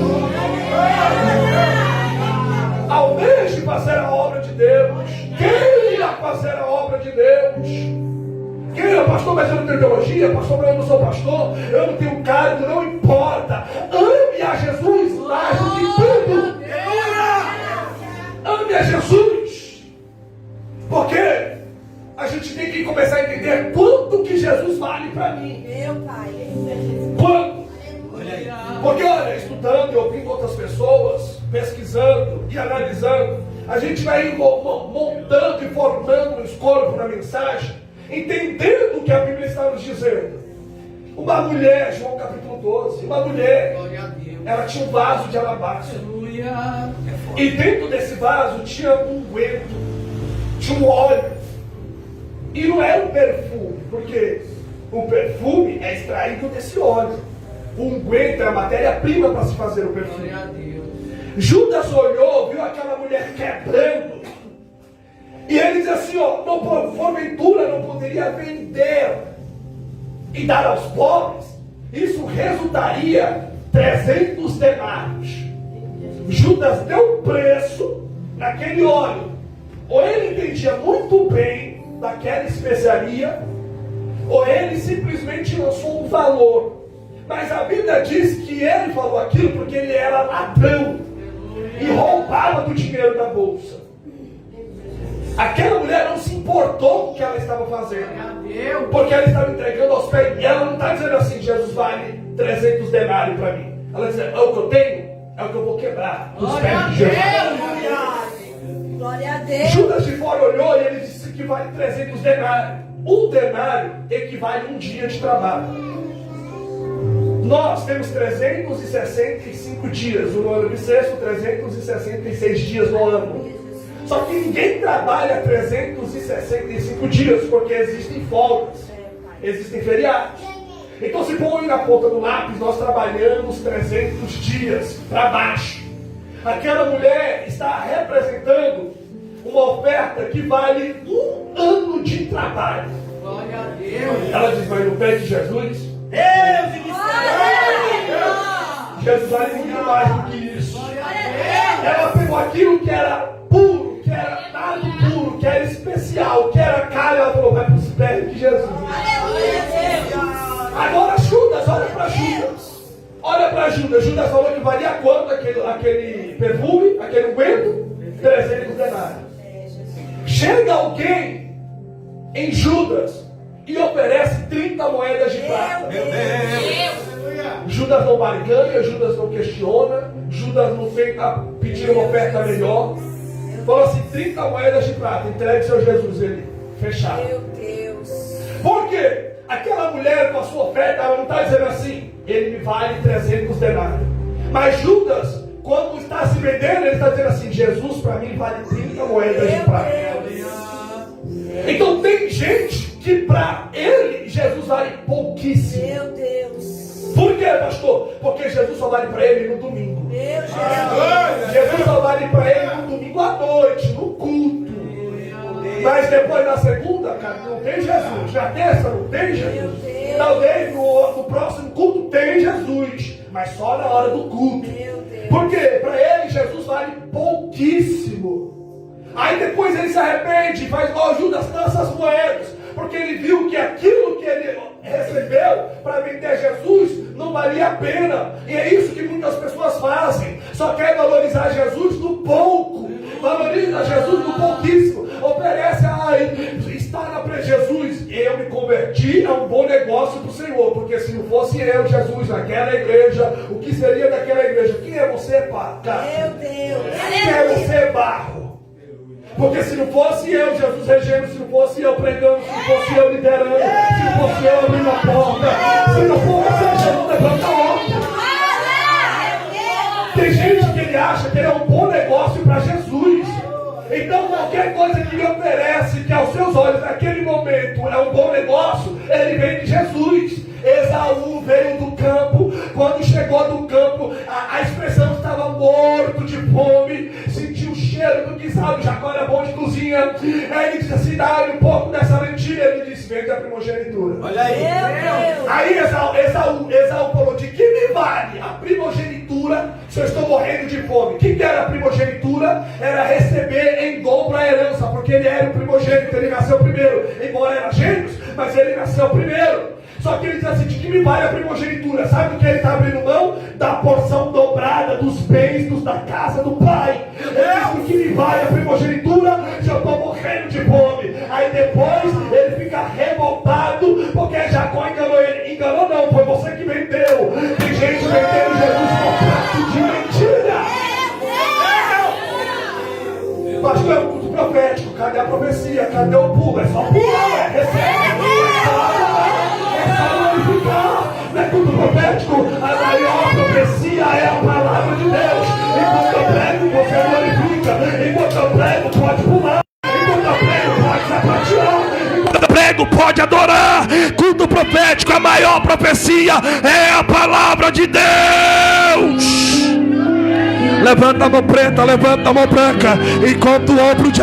Almeje fazer a obra de Deus, queira fazer a obra de Deus. Queira, pastor, mas eu não tenho teologia, pastor, mas eu não sou pastor, eu não tenho cargo, não importa. Ame a Jesus mais do que tudo. Ame a Jesus. Porque a gente tem que começar a entender quanto que Jesus vale para mim. Meu Pai. Quanto? Porque olha, estudando e ouvindo outras pessoas, pesquisando e analisando, a gente vai montando e formando um escopo na mensagem, entendendo o que a Bíblia está nos dizendo. Uma mulher, João capítulo 12, uma mulher, ela tinha um vaso de alabastro. E dentro desse vaso tinha um unguento, tinha um óleo. E não era um perfume, porque o perfume é extraído desse óleo. O unguento é a matéria-prima para se fazer o perfume. Judas olhou, viu aquela mulher quebrando. E ele diz assim, ó, porventura não poderia vender e dar aos pobres? Isso resultaria 300 denários. Judas deu preço naquele óleo. Ou ele entendia muito bem daquela especiaria, ou ele simplesmente lançou um valor. Mas a Bíblia diz que ele falou aquilo porque ele era ladrão e roubava do dinheiro da bolsa. Aquela mulher não se importou com o que ela estava fazendo, porque ela estava entregando aos pés. E ela não está dizendo assim, Jesus vale 300 denários para mim. Ela diz, é o que eu tenho, é o que eu vou quebrar dos pés de Jesus. Glória a Deus. Judas de fora olhou e ele disse que vale 300 denários. Um denário equivale a um dia de trabalho. Nós temos 365 dias no ano bissexto, 366 dias no ano. Só que ninguém trabalha 365 dias, porque existem folgas, existem feriados. Então, se põe na ponta do lápis, nós trabalhamos 300 dias para baixo. Aquela mulher está representando uma oferta que vale 1 ano de trabalho. Glória a Deus. Ela diz, mas no pé de Jesus, Deus, Jesus vale muito mais do que isso. Ela pegou aquilo que era puro, que era nada puro, que era especial, que era caro, ela falou, vai para os pés de Jesus. Agora Judas, olha para Judas. Olha para Judas. Judas falou que valia quanto aquele perfume, aquele unguento? 300 denários. Chega alguém em Judas e oferece 30 moedas de prata. meu Deus. Judas não barganha, Judas não questiona, Judas não tenta pedir uma oferta melhor. Falou assim, 30 moedas de prata, entregue seu Jesus, ele fechado. Meu Deus. Por quê? Aquela mulher com a sua oferta, ela não está dizendo assim, ele me vale 300 denários. Mas Judas, quando está se vendendo, ele está dizendo assim, Jesus para mim vale 30 moedas de prata. Então tem gente que para ele, Jesus vale pouquíssimo. Meu Deus. Por quê, pastor? Porque Jesus só vale para ele no domingo. Meu Deus. Jesus só vale para ele no domingo à noite, no culto. Mas depois na segunda, cara, não tem Jesus. Na terça não tem Jesus. Talvez no próximo culto tem Jesus. Mas só na hora do culto. Por quê? Para ele Jesus vale pouquíssimo. Aí depois ele se arrepende e faz igual Judas, lança as moedas. Porque ele viu que aquilo que ele recebeu para vender Jesus não valia a pena. E é isso que muitas pessoas fazem. Só quer valorizar Jesus no pouco. Valoriza Jesus no pouquíssimo. Oferece, está na Jesus. Eu me converti, é um bom negócio para o Senhor. Porque se não fosse eu, Jesus, naquela igreja, o que seria daquela igreja? Quem é você, cara? Meu Deus. Quem é você, barro? Porque se não fosse eu, Jesus regendo, se não fosse eu pregando, se não fosse eu liderando, se não fosse eu abrindo a porta, se não fosse Jesus levanta a obra. Tem gente que ele acha que ele é um bom negócio para Jesus. Então qualquer coisa que ele oferece, que aos seus olhos naquele momento é um bom negócio, ele vem de Jesus. Esaú veio do campo. Quando chegou do campo, a expressão estava morto de fome, sentiu o cheiro do que sabe, Jacó era bom de cozinha. Aí ele disse assim, dá um pouco dessa lentilha. Ele disse, vende a primogenitura. Olha aí. Meu Deus. Aí Esaú falou, de que me vale a primogenitura se eu estou morrendo de fome? O que era a primogenitura? Era receber em dobro a herança, porque ele era o primogênito, ele nasceu primeiro. Embora era gêmeos, mas ele nasceu primeiro. Só que ele diz assim, de que me vale a primogenitura? Sabe do que ele está abrindo mão? Da porção dobrada dos bens da casa do pai. Ele diz, do que me vale a primogenitura se eu estou morrendo de fome? Aí depois ele fica revoltado, porque Jacó enganou ele. Enganou não, foi você que vendeu. Tem gente vendendo Jesus por prato de mentira. Pastor, é um culto profético. Cadê a profecia? Cadê o pulo? É só pular, recebe. Não é culto profético, a maior profecia é a palavra de Deus. Enquanto eu prego, você glorifica. Enquanto eu prego, pode pular. Enquanto eu prego, pode sapatear. Enquanto eu prego, pode adorar. Culto profético, a maior profecia é a palavra de Deus. Levanta a mão preta, levanta a mão branca. Enquanto o ombro de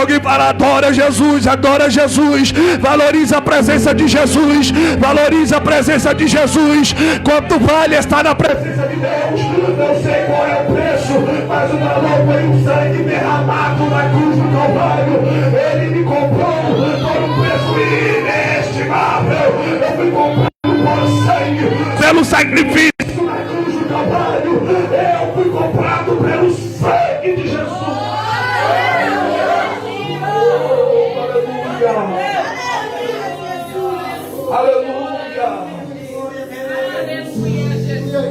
alguém para, adora Jesus, valoriza a presença de Jesus, valoriza a presença de Jesus. Quanto vale estar na presença de Deus? Não sei qual é o preço, mas o valor foi o sangue derramado na cruz do Calvário. Ele me comprou por um preço inestimável. Eu fui comprado por sangue, pelo sacrifício na cruz do Calvário. Eu fui comprado pelo sangue de Jesus. Aleluia.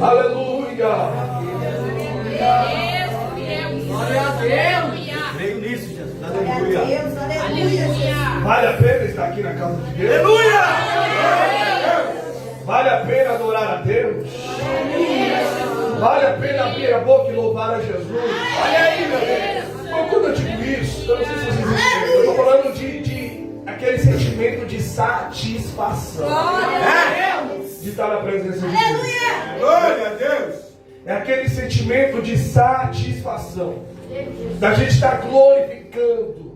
Aleluia. Aleluia. Glória a Deus. Creio nisso, Jesus. Glória a Deus. Aleluia. Vale a pena estar aqui na casa de Deus? Aleluia. Vale a pena adorar a Deus? Vale a pena abrir a boca e louvar a Jesus? Olha aí, meu Deus. quando eu digo isso, eu não sei se vocês entendem, eu estou falando de aquele sentimento de satisfação. De estar na presença de Deus. Glória a Deus. É aquele sentimento de satisfação. Da gente estar glorificando.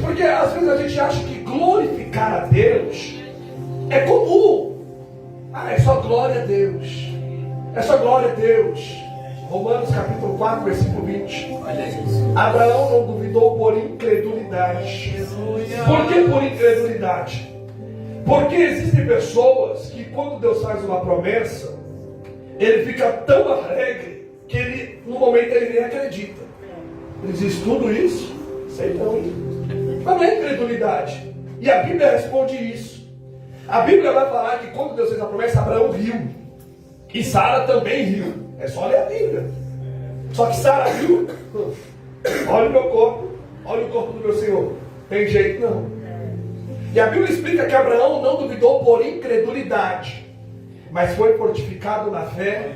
Porque às vezes a gente acha que glorificar a Deus é comum. É só glória a Deus. É só glória a Deus. Romanos capítulo 4, versículo 20. Abraão não duvidou por incredulidade. Por que por incredulidade? Porque existem pessoas que quando Deus faz uma promessa, ele fica tão alegre que ele, no momento ele nem acredita. Ele diz, tudo isso? Sei não. Mas não é incredulidade. E a Bíblia responde isso. A Bíblia vai falar que quando Deus fez a promessa, Abraão riu. E Sara também riu. É só ler a Bíblia. Só que Sara riu. Olha o meu corpo. Olha o corpo do meu Senhor. Tem jeito não. E a Bíblia explica que Abraão não duvidou por incredulidade, mas foi fortificado na fé,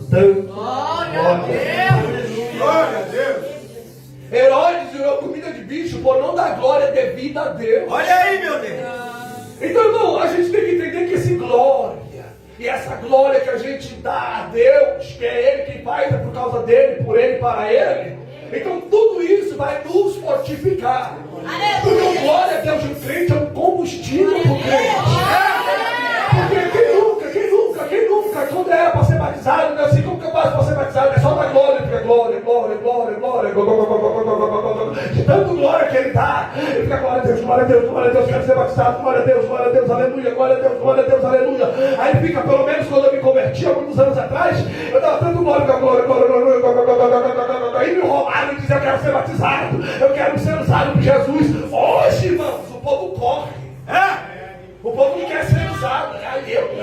dando glória a Deus. Glória a Deus. Herodes virou comida de bicho por não dar glória devida a Deus. Olha aí, meu Deus. Então, irmão, a gente tem que entender que esse glória, e essa glória que a gente dá a Deus, que é Ele quem faz, é por causa dele, por Ele, para Ele. Então tudo isso vai nos fortificar. Porque o glória a Deus do crente é um combustível do crente. Porque quem nunca, quando era para ser batizado, né? Assim, como que eu faço para ser batizado? É só dar glória, fica glória. De tanto glória que ele dá, ele fica glória a Deus, quero ser batizado, glória a Deus, aleluia, glória a Deus, aleluia. Aí ele fica, pelo menos quando eu me converti, alguns anos atrás, eu dava tanto glória, aí me roubaram e diziam, eu quero ser batizado, eu quero ser usado por Jesus. Hoje, irmãos, o povo corre. O povo não quer ser usado.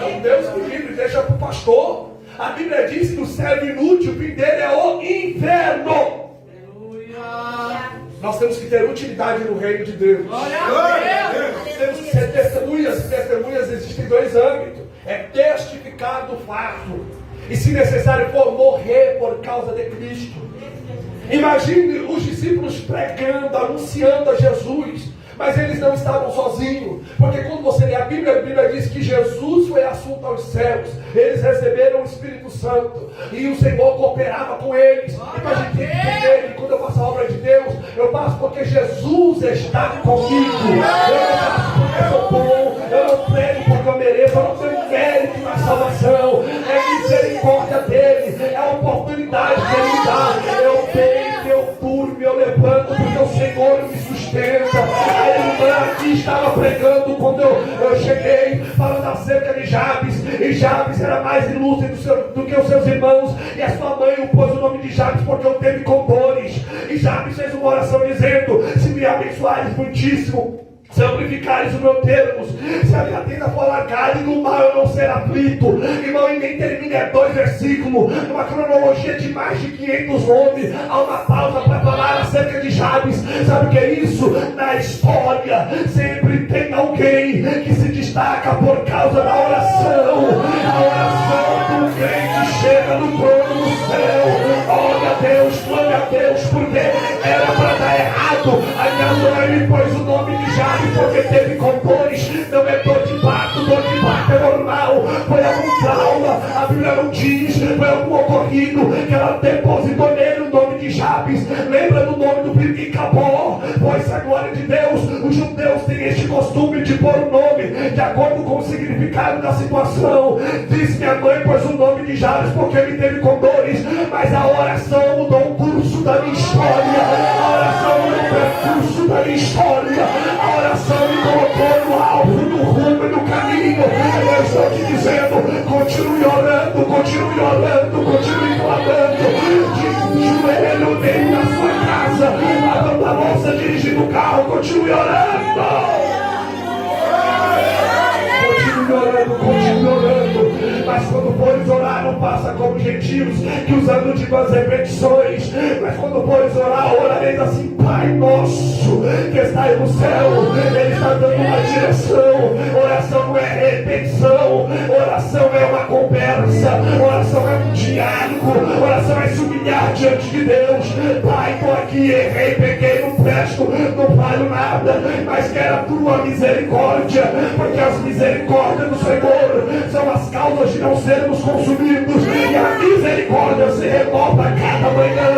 Não, Deus me livre, deixa para o pastor. A Bíblia diz que o servo inútil, o fim dele é o inferno. Nós temos que ter utilidade no reino de Deus. Temos que ser testemunhas. Testemunhas existem em dois âmbitos. É testificar do fato. E se necessário for, morrer por causa de Cristo. Imagine os discípulos pregando, anunciando a Jesus. Mas eles não estavam sozinhos, porque quando você lê a Bíblia diz que Jesus foi assunto aos céus, eles receberam o Espírito Santo, e o Senhor cooperava com eles. E para a gente entender que quando eu faço a obra de Deus, eu faço porque Jesus está comigo. Eu não faço porque eu sou bom, eu não prego porque eu mereço, eu não tenho mérito na salvação, é misericórdia dele, é a oportunidade que ele me dá. Eu deito, eu durmo, eu levanto, porque o Senhor me sustenta. A irmã aqui estava pregando quando eu cheguei, falando acerca de Jabes, e Jabes era mais ilustre do que os seus irmãos, e a sua mãe pôs o nome de Jabes porque eu teve com dores. E Jabes fez uma oração dizendo: se me abençoares muitíssimo, se amplificares o meu termos, se a minha tenda for largada e no mal eu não ser aflito. Irmão, e nem termina 2 versículos, uma cronologia de mais de 500 nomes. Há uma pausa para falar acerca de Jabes. Sabe o que é isso? Na história sempre tem alguém que se destaca por causa da oração. A oração do crente chega no trono do céu. Olha a Deus, glória a Deus, porque era para dar errado. A minha mãe me pôs o nome de Jabes porque teve com dores. Não é dor de parto é normal. Foi algum trauma, a Bíblia não diz, foi algum ocorrido que ela depositou nele o nome de Jabes. Lembra do nome do filho de Cabó? Pois a glória de Deus, os judeus têm este costume de pôr o nome de acordo com o significado da situação. Diz minha mãe pôs o nome de Jabes porque ele teve com dores, mas a oração mudou o curso da minha história. A oração mudou o percurso da minha história. A oração me colocou no alvo, no rumo e no caminho. Eu estou te dizendo, continue orando, continue clamando, de joelho dentro da sua casa, lavando a louça, dirigindo o carro, continue orando. Continue orando. Mas quando fores orar, não faça como gentios, que usando de vãs repetições. Mas quando fores orar, orareis assim: Pai nosso que está aí no céu. Ele está dando uma direção. Oração não é repetição, oração é uma conversa, oração é um diálogo. público. Oração é se humilhar diante de Deus. Pai, estou aqui, errei, peguei, não presto, não valho nada, mas quero a tua misericórdia, porque as misericórdias do Senhor são as causas de não sermos consumidos, e a misericórdia se renova a cada manhã.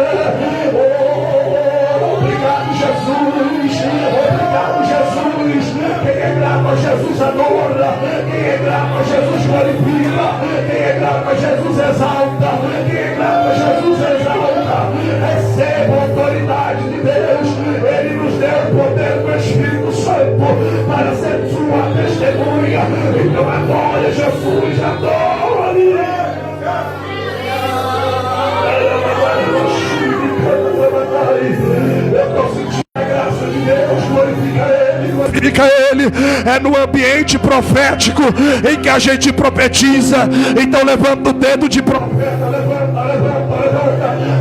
Oh, obrigado, Jesus. Obrigado, Jesus. Quem é grato a Jesus adora. Quem é grato a Jesus glorifica. Quem é grato a Jesus exalta. Quem é grato a Jesus exalta. Receba a autoridade de Deus. Ele nos deu o poder do Espírito Santo para ser sua testemunha. Então adore Jesus, adore. Eu estou sentindo a graça de Deus. Glorifica Ele. Glorifica Ele. É no ambiente profético em que a gente profetiza. Então levanta o dedo de profeta. Levanta.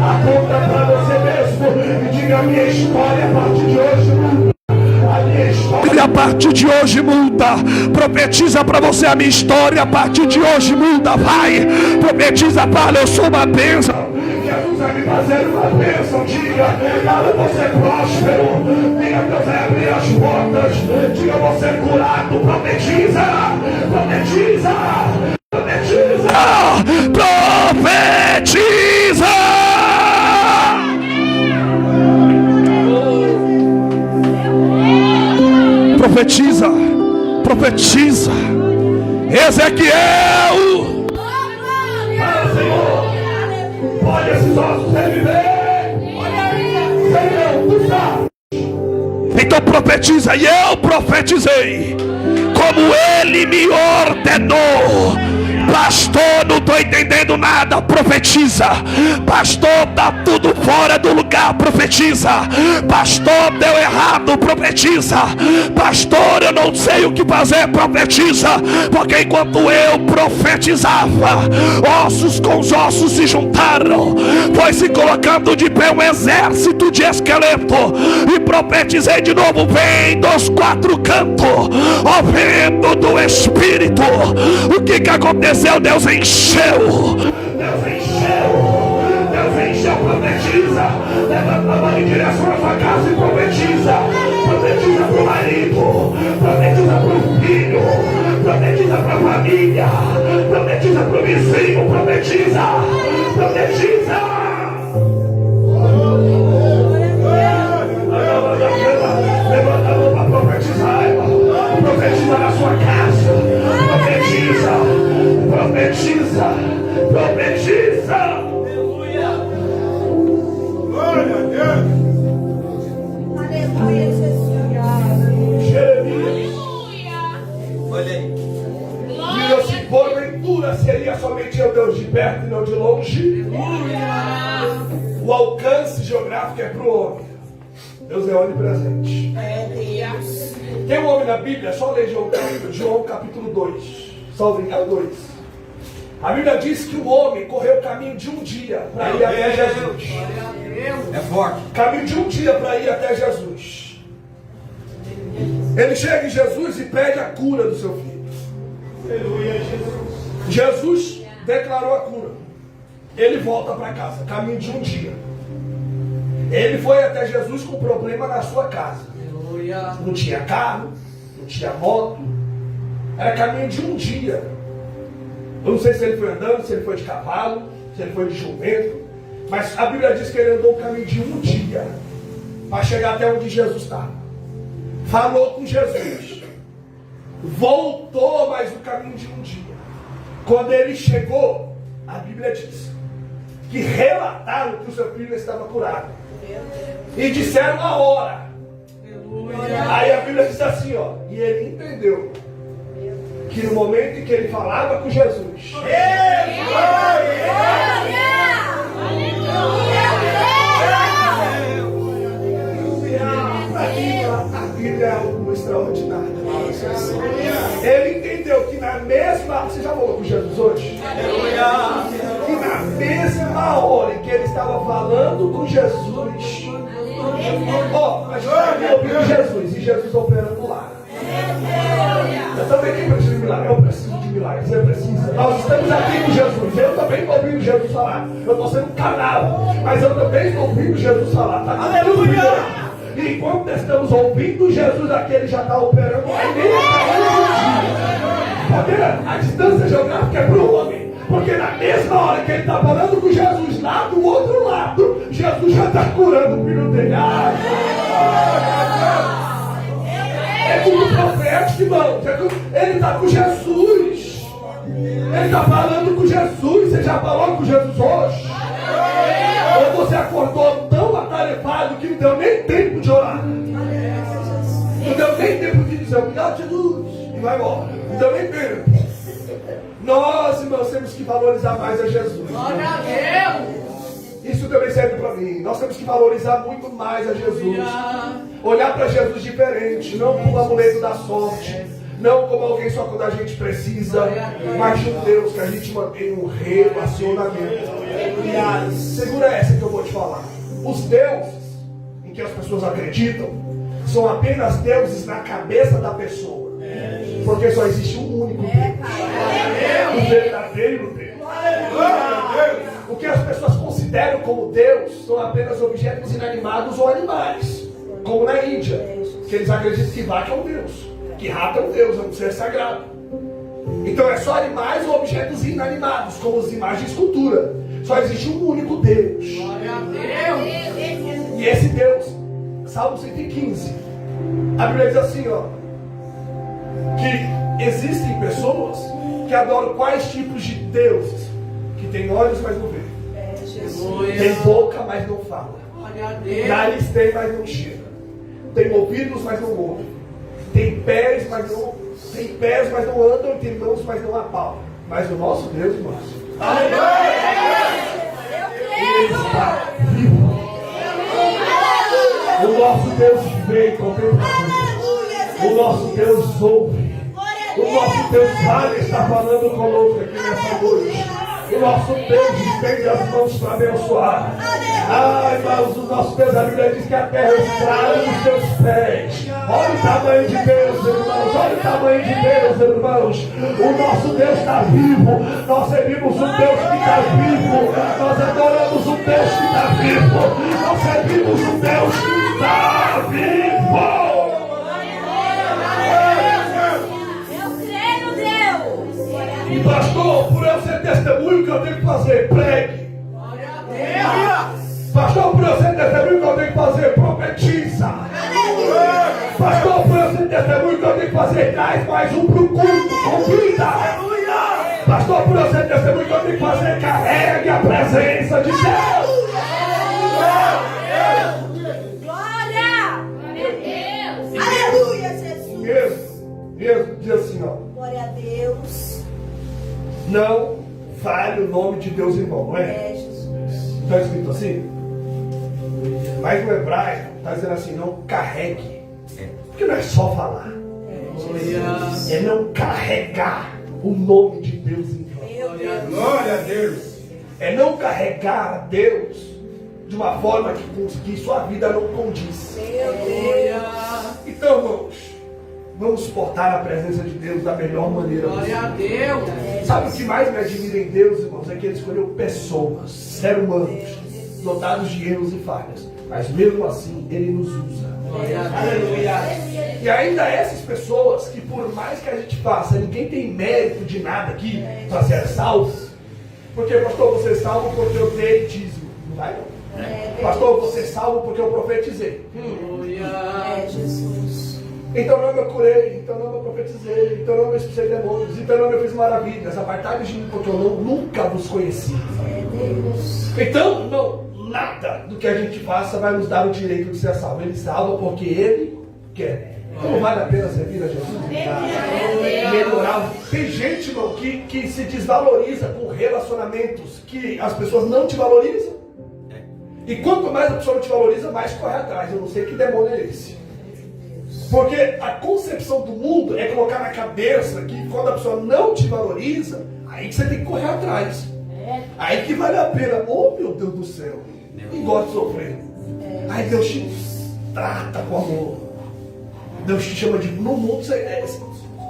Aponta para você mesmo e diga: a minha história a partir de hoje muda. A minha história a partir de hoje muda. Profetiza para você: a minha história a partir de hoje muda. Vai, profetiza: Pai, eu sou uma bênção. Jesus vai me fazer uma bênção. Diga: cara, você é próspero. Diga: Deus vai abrir as portas. Diga: você é curado. Profetiza. Profetiza. Profetiza. Profetiza. Profetiza. Profetiza. Ezequiel. Fala, Senhor. Olha esses ossos reviver. Senhor, tu sabes. Então profetiza. E eu profetizei como Ele me ordenou. Pastor, não estou entendendo nada. Profetiza. Pastor, está tudo fora do lugar. Profetiza. Pastor, deu errado. Profetiza. Pastor, eu não sei o que fazer. Profetiza. Porque enquanto eu profetizava, ossos com os ossos se juntaram. Foi se colocando de pé um exército de esqueleto. E profetizei de novo: vem dos quatro cantos, ó vento do Espírito. O que aconteceu? Deus encheu. Deus encheu. Deus encheu. Profetiza. Levanta a mão em direção à sua casa e profetiza. Profetiza para o marido. Profetiza para o filho. Profetiza para a família. Profetiza para o vizinho. Profetiza. Profetiza. Levanta a mão para profetizar, irmão. Profetiza na sua casa. Profetiza. Profetiza. Profetiza. Aleluia. Glória a Deus. Aleluia, Jesus. Jeremias. Olha aí. Diga: se porventura seria somente eu Deus de perto e não de longe. O alcance geográfico é para o homem. Deus é onipresente. Tem um homem na Bíblia, é só ler João capítulo 2. Salve engano 2. A Bíblia diz que o homem correu o caminho de um dia para ir até Jesus. É forte. Caminho de um dia para ir até Jesus. Ele chega em Jesus e pede a cura do seu filho. Aleluia, Jesus. Jesus declarou a cura. Ele volta para casa, caminho de um dia. Ele foi até Jesus com problema na sua casa. Aleluia. Não tinha carro, não tinha moto. Era caminho de um dia. Eu não sei se ele foi andando, se ele foi de cavalo, se ele foi de jumento. Mas a Bíblia diz que ele andou o caminho de um dia para chegar até onde Jesus estava. Falou com Jesus. Voltou mais o caminho de um dia. Quando ele chegou, a Bíblia diz que relataram que o seu filho estava curado. E disseram a hora. Aí a Bíblia diz assim, ó. E ele entendeu que no momento em que ele falava com Jesus, a Bíblia é algo extraordinário. Ele entendeu que na mesma... Você já falou com Jesus hoje? Que na mesma hora em que ele estava falando com Jesus, mas eu ouvi Jesus e Jesus operando lá. Eu também preciso de milagre. Eu preciso de milagre. milagre. Você precisa. Nós estamos aqui com Jesus. Eu também estou ouvindo Jesus falar. Eu estou sendo canal, mas eu também estou ouvindo Jesus falar. Tá? Aleluia! E enquanto estamos ouvindo Jesus aqui, ele já está operando aí nem porque a distância geográfica é para o homem. Porque na mesma hora que ele está falando com Jesus lá do outro lado, Jesus já está curando o filho dele. É tudo profético, irmão. Ele está com Jesus. Ele está falando com Jesus. Você já falou com Jesus hoje? Ou você acordou tão atarefado que não deu nem tempo de orar? Não deu nem tempo de dizer obrigado, Jesus, e vai embora. Não deu nem tempo. Nós, irmãos, temos que valorizar mais a Jesus. Glória a Deus. Isso também serve para mim. Nós temos que valorizar muito mais a Jesus. Olhar para Jesus diferente, não como amuleto da sorte, não como alguém só quando a gente precisa, mas de um Deus que a gente mantém um relacionamento. Segura essa que eu vou te falar. Os deuses em que as pessoas acreditam são apenas deuses na cabeça da pessoa. Porque só existe um único Deus. O verdadeiro Deus. O que as pessoas consideram como Deus são apenas objetos inanimados ou animais. Como na Índia, que eles acreditam que vaca é um Deus, que rato é um Deus, é um ser sagrado. Então é só animais ou objetos inanimados, como as imagens de escultura. Só existe um único Deus. Glória a Deus. E esse Deus, Salmo 115, a Bíblia diz assim, ó, que existem pessoas que adoram quais tipos de deuses? Que tem olhos, mas não vê. Tem boca, mas não fala. Nariz tem, mas não cheira. Tem ouvidos, mas não ouve. Tem pés, mas não andam. Tem mãos, mas não apalpam. Mas o nosso Deus, irmãos, Ele está vivo. O nosso Deus vê e contempla. O nosso Deus ouve. O nosso Deus sabe está falando conosco aqui nessa noite. O nosso Deus estende as mãos para abençoar. Ai, irmãos, o nosso Deus, a Bíblia diz que a terra é estrada dos seus pés. Olha o tamanho de Deus, irmãos. Olha o tamanho de Deus, irmãos. O nosso Deus está vivo. Nós servimos um Deus que está vivo. Nós adoramos um Deus que está vivo. Nós servimos um Deus que está vivo. E pastor, por eu ser testemunho, o que eu tenho que fazer? Pregue. Pastor, por eu ser testemunho, o que eu tenho que fazer? Profetiza. Pastor, por eu ser testemunho, o que eu tenho que fazer? Traz mais um para o culto, convida. Pastor, por eu ser testemunho, o que eu tenho que fazer? Carregue a presença de Deus. Glória! Aleluia, Jesus! Mesmo, diz assim, ó. Glória a Deus. Não fale o nome de Deus, irmão, não é? É, Jesus. Está escrito assim? Mas no hebraico está dizendo assim, não carregue. Porque não é só falar. É não carregar o nome de Deus em vão. Glória a Deus. É não carregar a Deus de uma forma que sua vida não condiz. Então, irmãos, vamos suportar a presença de Deus da melhor maneira Glória a possível. Deus. Sabe o que mais me admira em Deus, irmãos? É que Ele escolheu pessoas, seres humanos, dotados de erros e falhas. Mas mesmo assim, Ele nos usa. Aleluia. E ainda essas pessoas que por mais que a gente faça, ninguém tem mérito de nada aqui para ser salvo. Porque, pastor, você é salvo porque eu dei dízimo. Não vai não. Pastor, você é salvo porque eu profetizei. Jesus. Então não eu curei, então não eu profetizei, então não eu expulsei demônios, então não eu fiz maravilhas. Apartai-vos de mim porque eu nunca vos conheci. Então, não, nada do que a gente faça vai nos dar o direito de ser salvo. Ele salva porque Ele quer. Então vale a pena servir a Jesus? Melhorar. Tem gente, irmão, que se desvaloriza com relacionamentos que as pessoas não te valorizam. E quanto mais a pessoa não te valoriza, mais corre atrás. Eu não sei que demônio é esse. Porque a concepção do mundo é colocar na cabeça que quando a pessoa não te valoriza, aí que você tem que correr atrás. Aí que vale a pena. Oh, meu Deus do céu. E gosta de sofrer. Aí Deus te trata com amor. Deus te chama de... No mundo,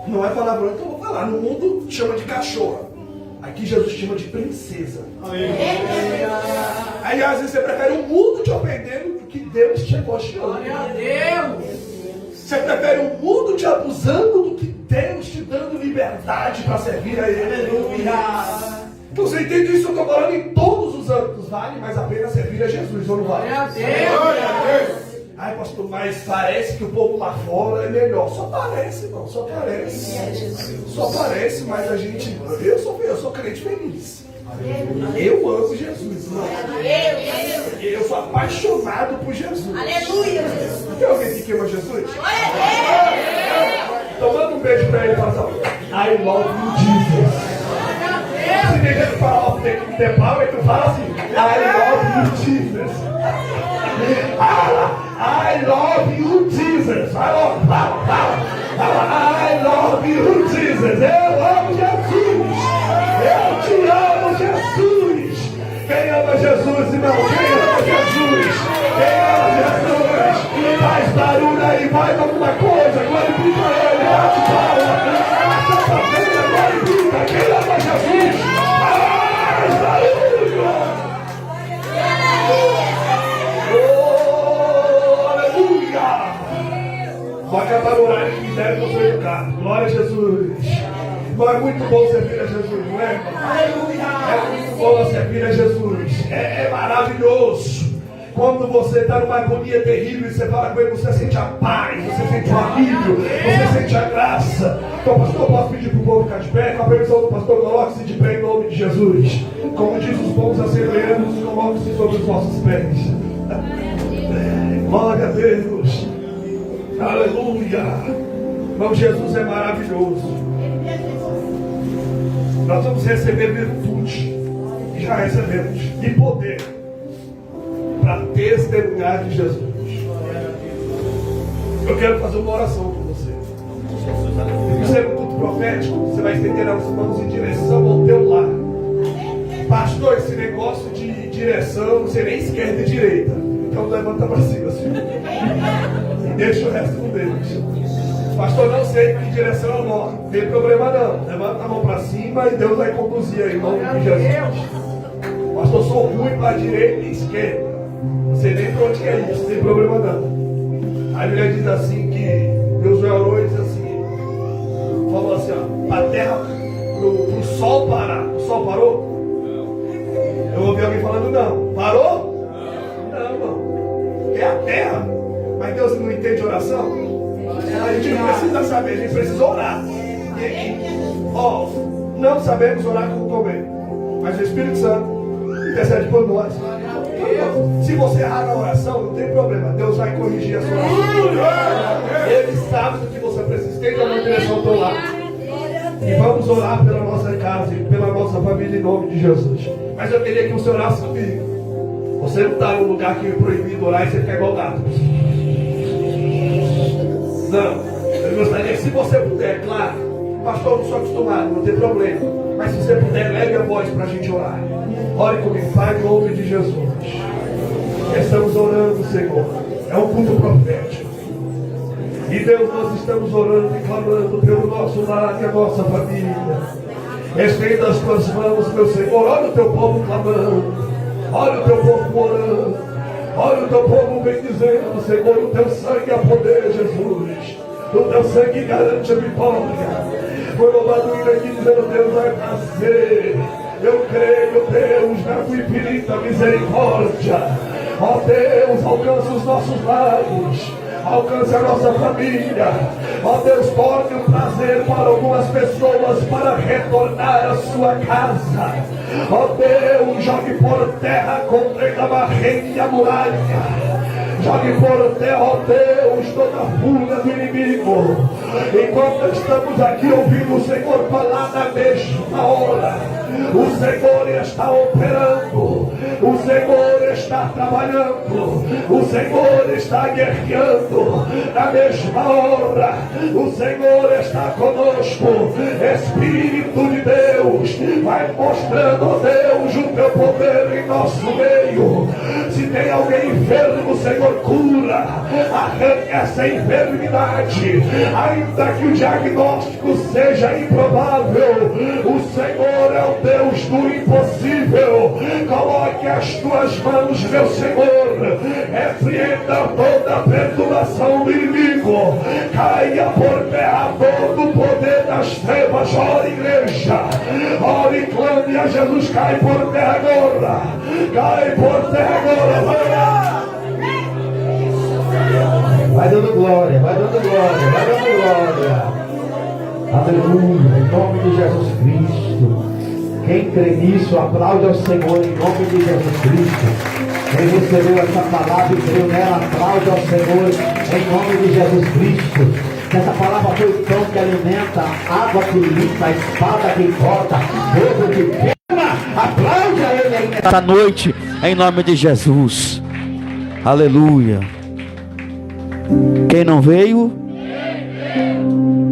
não é palavrão, então eu vou Lá no mundo chama de cachorra. Aqui Jesus chama de princesa. Aí às vezes você prefere um mundo te ofendendo do que Deus te elogiando. Você prefere um mundo te abusando do que Deus te dando liberdade para servir a Ele. Aleluia. Então você entende isso? Eu estou falando em todos os âmbitos. Vale mais a pena servir a Jesus ou não vale? Glória a Deus. Ai, pastor, mas parece que o povo lá fora é melhor. Só parece, irmão, só parece. Só parece, mas a gente... Eu sou crente feliz. Eu amo Jesus, irmão. Eu sou apaixonado por Jesus. Aleluia. Tem alguém que ama Jesus? Então manda um beijo pra ele e fala assim: I love you, Jesus. Se tem gente que fala, ó, tem que ter pau, e tu fala assim: I love you, Jesus. I love you, Jesus. I love you, Jesus. Eu amo Jesus. Eu te amo, Jesus. Quem ama Jesus, irmão? Quem ama Jesus? Quem ama Jesus? Faz barulho aí, faz alguma coisa. Glorifica Ele, bate palma. Santa-feira, glorifica. Quem ama Jesus? Faz barulho. Oh, aleluia. Pode acabar o horário que quiser, que eu sou educado. Glória a Jesus. Não é muito bom servir a Jesus, não é? É muito bom servir a Jesus. É maravilhoso. Quando você está numa agonia terrível e você fala com ele, você sente a paz, você sente o alívio, você sente a graça. Então, pastor, posso pedir para o povo ficar de pé? Com a permissão do pastor, coloque-se de pé em nome de Jesus. Como diz os bons assembleanos, coloque-se sobre os vossos pés. Glória a Deus. Aleluia. Irmão, Jesus é maravilhoso. Nós vamos receber virtude, e já recebemos, e poder, para testemunhar de Jesus. Eu quero fazer uma oração com você. Isso é um culto profético, você vai estender as mãos em direção ao teu lar. Pastor, esse negócio de direção, você nem esquerda e direita. Então levanta para cima, assim. E deixa o resto com Deus. Pastor, não sei que direção eu vou. Não tem problema não. Levanta a mão para cima e Deus vai conduzir aí, em nome de Jesus. Pastor, sou ruim para a direita e esquerda. Não sei nem para onde que é isso, não tem problema não. A Bíblia diz assim que Deus orou e diz assim, falou assim, ó, para a terra, pro sol parar. O sol parou? Eu ouvi alguém falando não. Parou? Não, não. É a terra. Mas Deus não entende oração? A gente não precisa saber, a gente precisa orar. Ó, não sabemos orar como convém, mas o Espírito Santo intercede por nós. Se você errar na oração, não tem problema, Deus vai corrigir a sua oração. Ele sabe do que você precisa. Esteja na direção do teu lado. E vamos orar pela nossa casa e pela nossa família em nome de Jesus. Mas eu queria que você orasse comigo. Você não está num lugar que é proibido orar e você fica igual gato. Não, eu gostaria que, se você puder, claro, pastor, não sou acostumado, não tem problema, mas se você puder, leve a voz para a gente orar. Ore comigo, Pai, em nome de Jesus. Estamos orando, Senhor, é um culto profético. E Deus, nós estamos orando e clamando pelo nosso lar e a nossa família. Estenda as tuas mãos, meu Senhor, olha o teu povo clamando, olha o teu povo orando. Olha o teu povo vem dizendo, Senhor, o teu sangue é poder, Jesus. O teu sangue garante a vitória. Foi louvado aqui dizendo, Deus vai fazer. Eu creio, Deus, na tua infinita misericórdia. Ó Deus, alcança os nossos lares. Alcance a nossa família. Ó Deus, torne um prazer para algumas pessoas para retornar à sua casa. Ó Deus, jogue por terra contra a barreira e a muralha. Jogue por terra, ó Deus, toda a fúria do inimigo. Enquanto estamos aqui ouvindo o Senhor falar na mesma hora, o Senhor está operando, o Senhor está trabalhando, o Senhor está guerreando na mesma hora, o Senhor está conosco. Espírito de Deus, vai mostrando, ó Deus, o teu poder em nosso meio. Se tem alguém enfermo, Senhor, cura. Arranca essa enfermidade. Ainda que o diagnóstico seja improvável, o Senhor é o Deus do impossível. Coloque as tuas mãos, meu Senhor. Repreenda toda a perturbação do inimigo. Caia por terra todo o poder das trevas. Ora, igreja. Ora e clame a Jesus. Cai por terra agora. Cai por terra agora. Vai lá. Vai dando glória, vai dando glória, vai dando glória. Aleluia, em nome de Jesus Cristo. Quem crê nisso, aplaude ao Senhor em nome de Jesus Cristo. Quem recebeu essa palavra e creu nela, aplaude ao Senhor em nome de Jesus Cristo. Que essa palavra foi o pão que alimenta, água que limpa, a espada que corta, fogo que queima. Aplaude a Ele aí nessa noite em nome de Jesus. Aleluia. Quem não veio?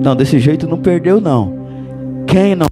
Não, desse jeito não perdeu não. Quem não